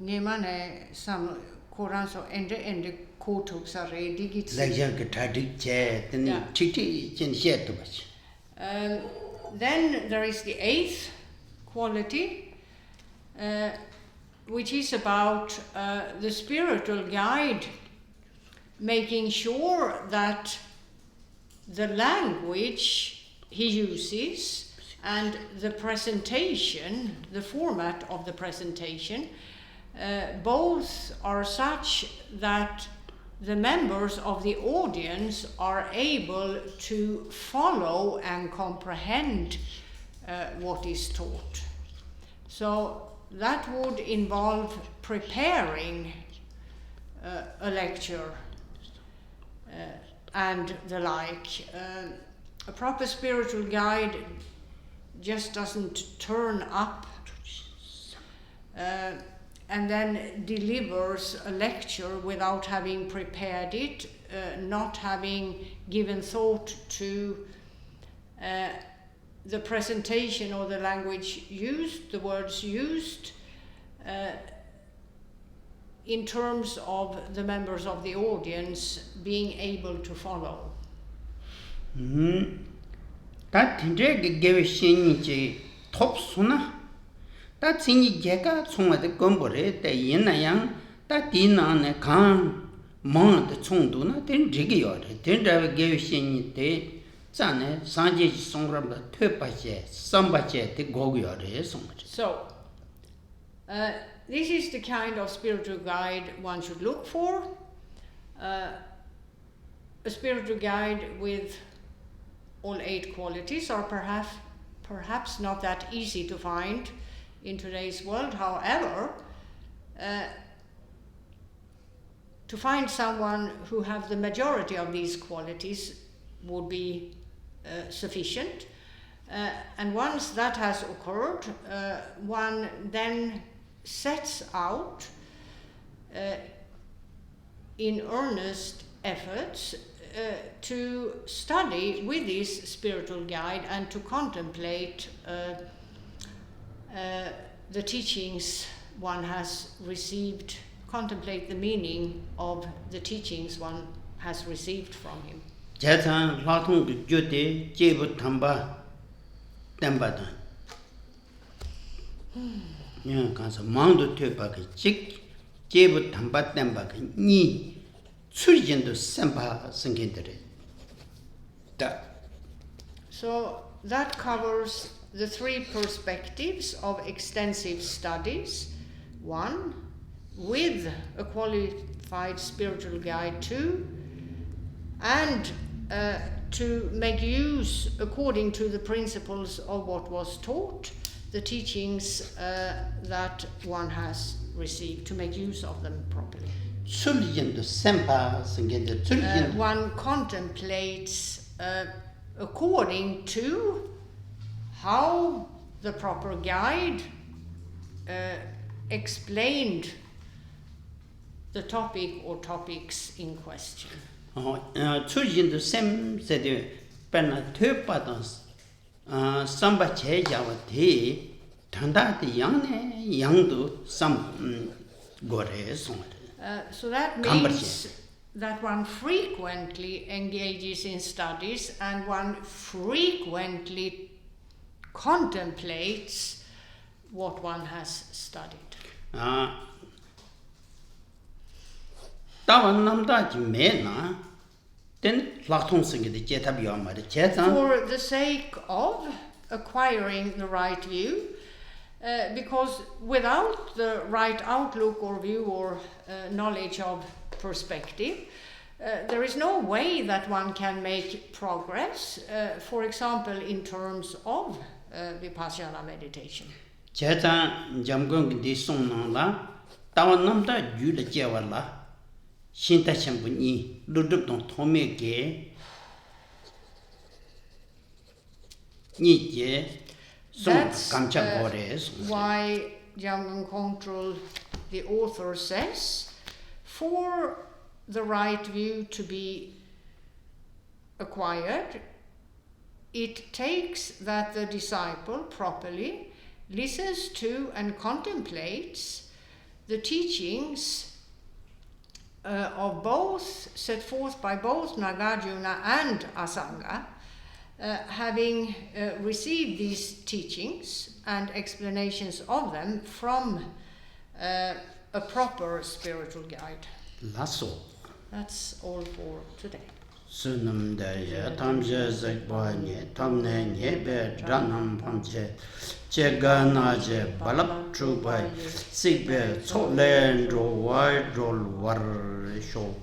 nemane sam koran so ende kotubsare digit. Lecture katadik che teni chiti chen shetubach. Then there is the eighth quality, which is about the spiritual guide making sure that the language he uses and the presentation, the format of the presentation, both are such that the members of the audience are able to follow and comprehend what is taught. So that would involve preparing a lecture and the like. A proper spiritual guide just doesn't turn up and then delivers a lecture without having prepared it, not having given thought to the presentation or the language used, the words used, in terms of the members of the audience being able to follow. That gave she top sooner. That's in Jacka, some of the Gombore, the Yenayang, that dinner and a can, Mont the Tsunduna, then Jiggy, then drive gave she the Zane, Sanjay Songram, the Tupache, Sambache, the Gogyore, so much. So, this is the kind of spiritual guide one should look for. A spiritual guide with all 8 qualities are perhaps not that easy to find in today's world. However, to find someone who have the majority of these qualities would be sufficient. And once that has occurred, one then sets out in earnest efforts to study with this spiritual guide and to contemplate the teachings one has received, contemplate the meaning of the teachings one has received from him. So that covers the 3 perspectives of extensive studies. 1, with a qualified spiritual guide. 2, and to make use, according to the principles of what was taught, the teachings that one has received, to make use of them properly. One contemplates according to how the proper guide explained the topic or topics in question. So that means that one frequently engages in studies and one frequently contemplates what one has studied. For the sake of acquiring the right view, because without the right outlook or view or knowledge of perspective, there is no way that one can make progress, for example, in terms of vipassana meditation. Jamgön Kongtrül Lodrö Thaye. That's why Jamgön Kongtrül, the author, says, for the right view to be acquired, it takes that the disciple properly listens to and contemplates the teachings of both, set forth by both Nagarjuna and Asanga, having received these teachings and explanations of them from a proper spiritual guide. That's all for today. Sunam Daya Tamja Zakbani Tamne Nyebe Dranam Pamche Cheganaje Balap Trubai Sigbe Tsoklen Ro Wai Rol War Show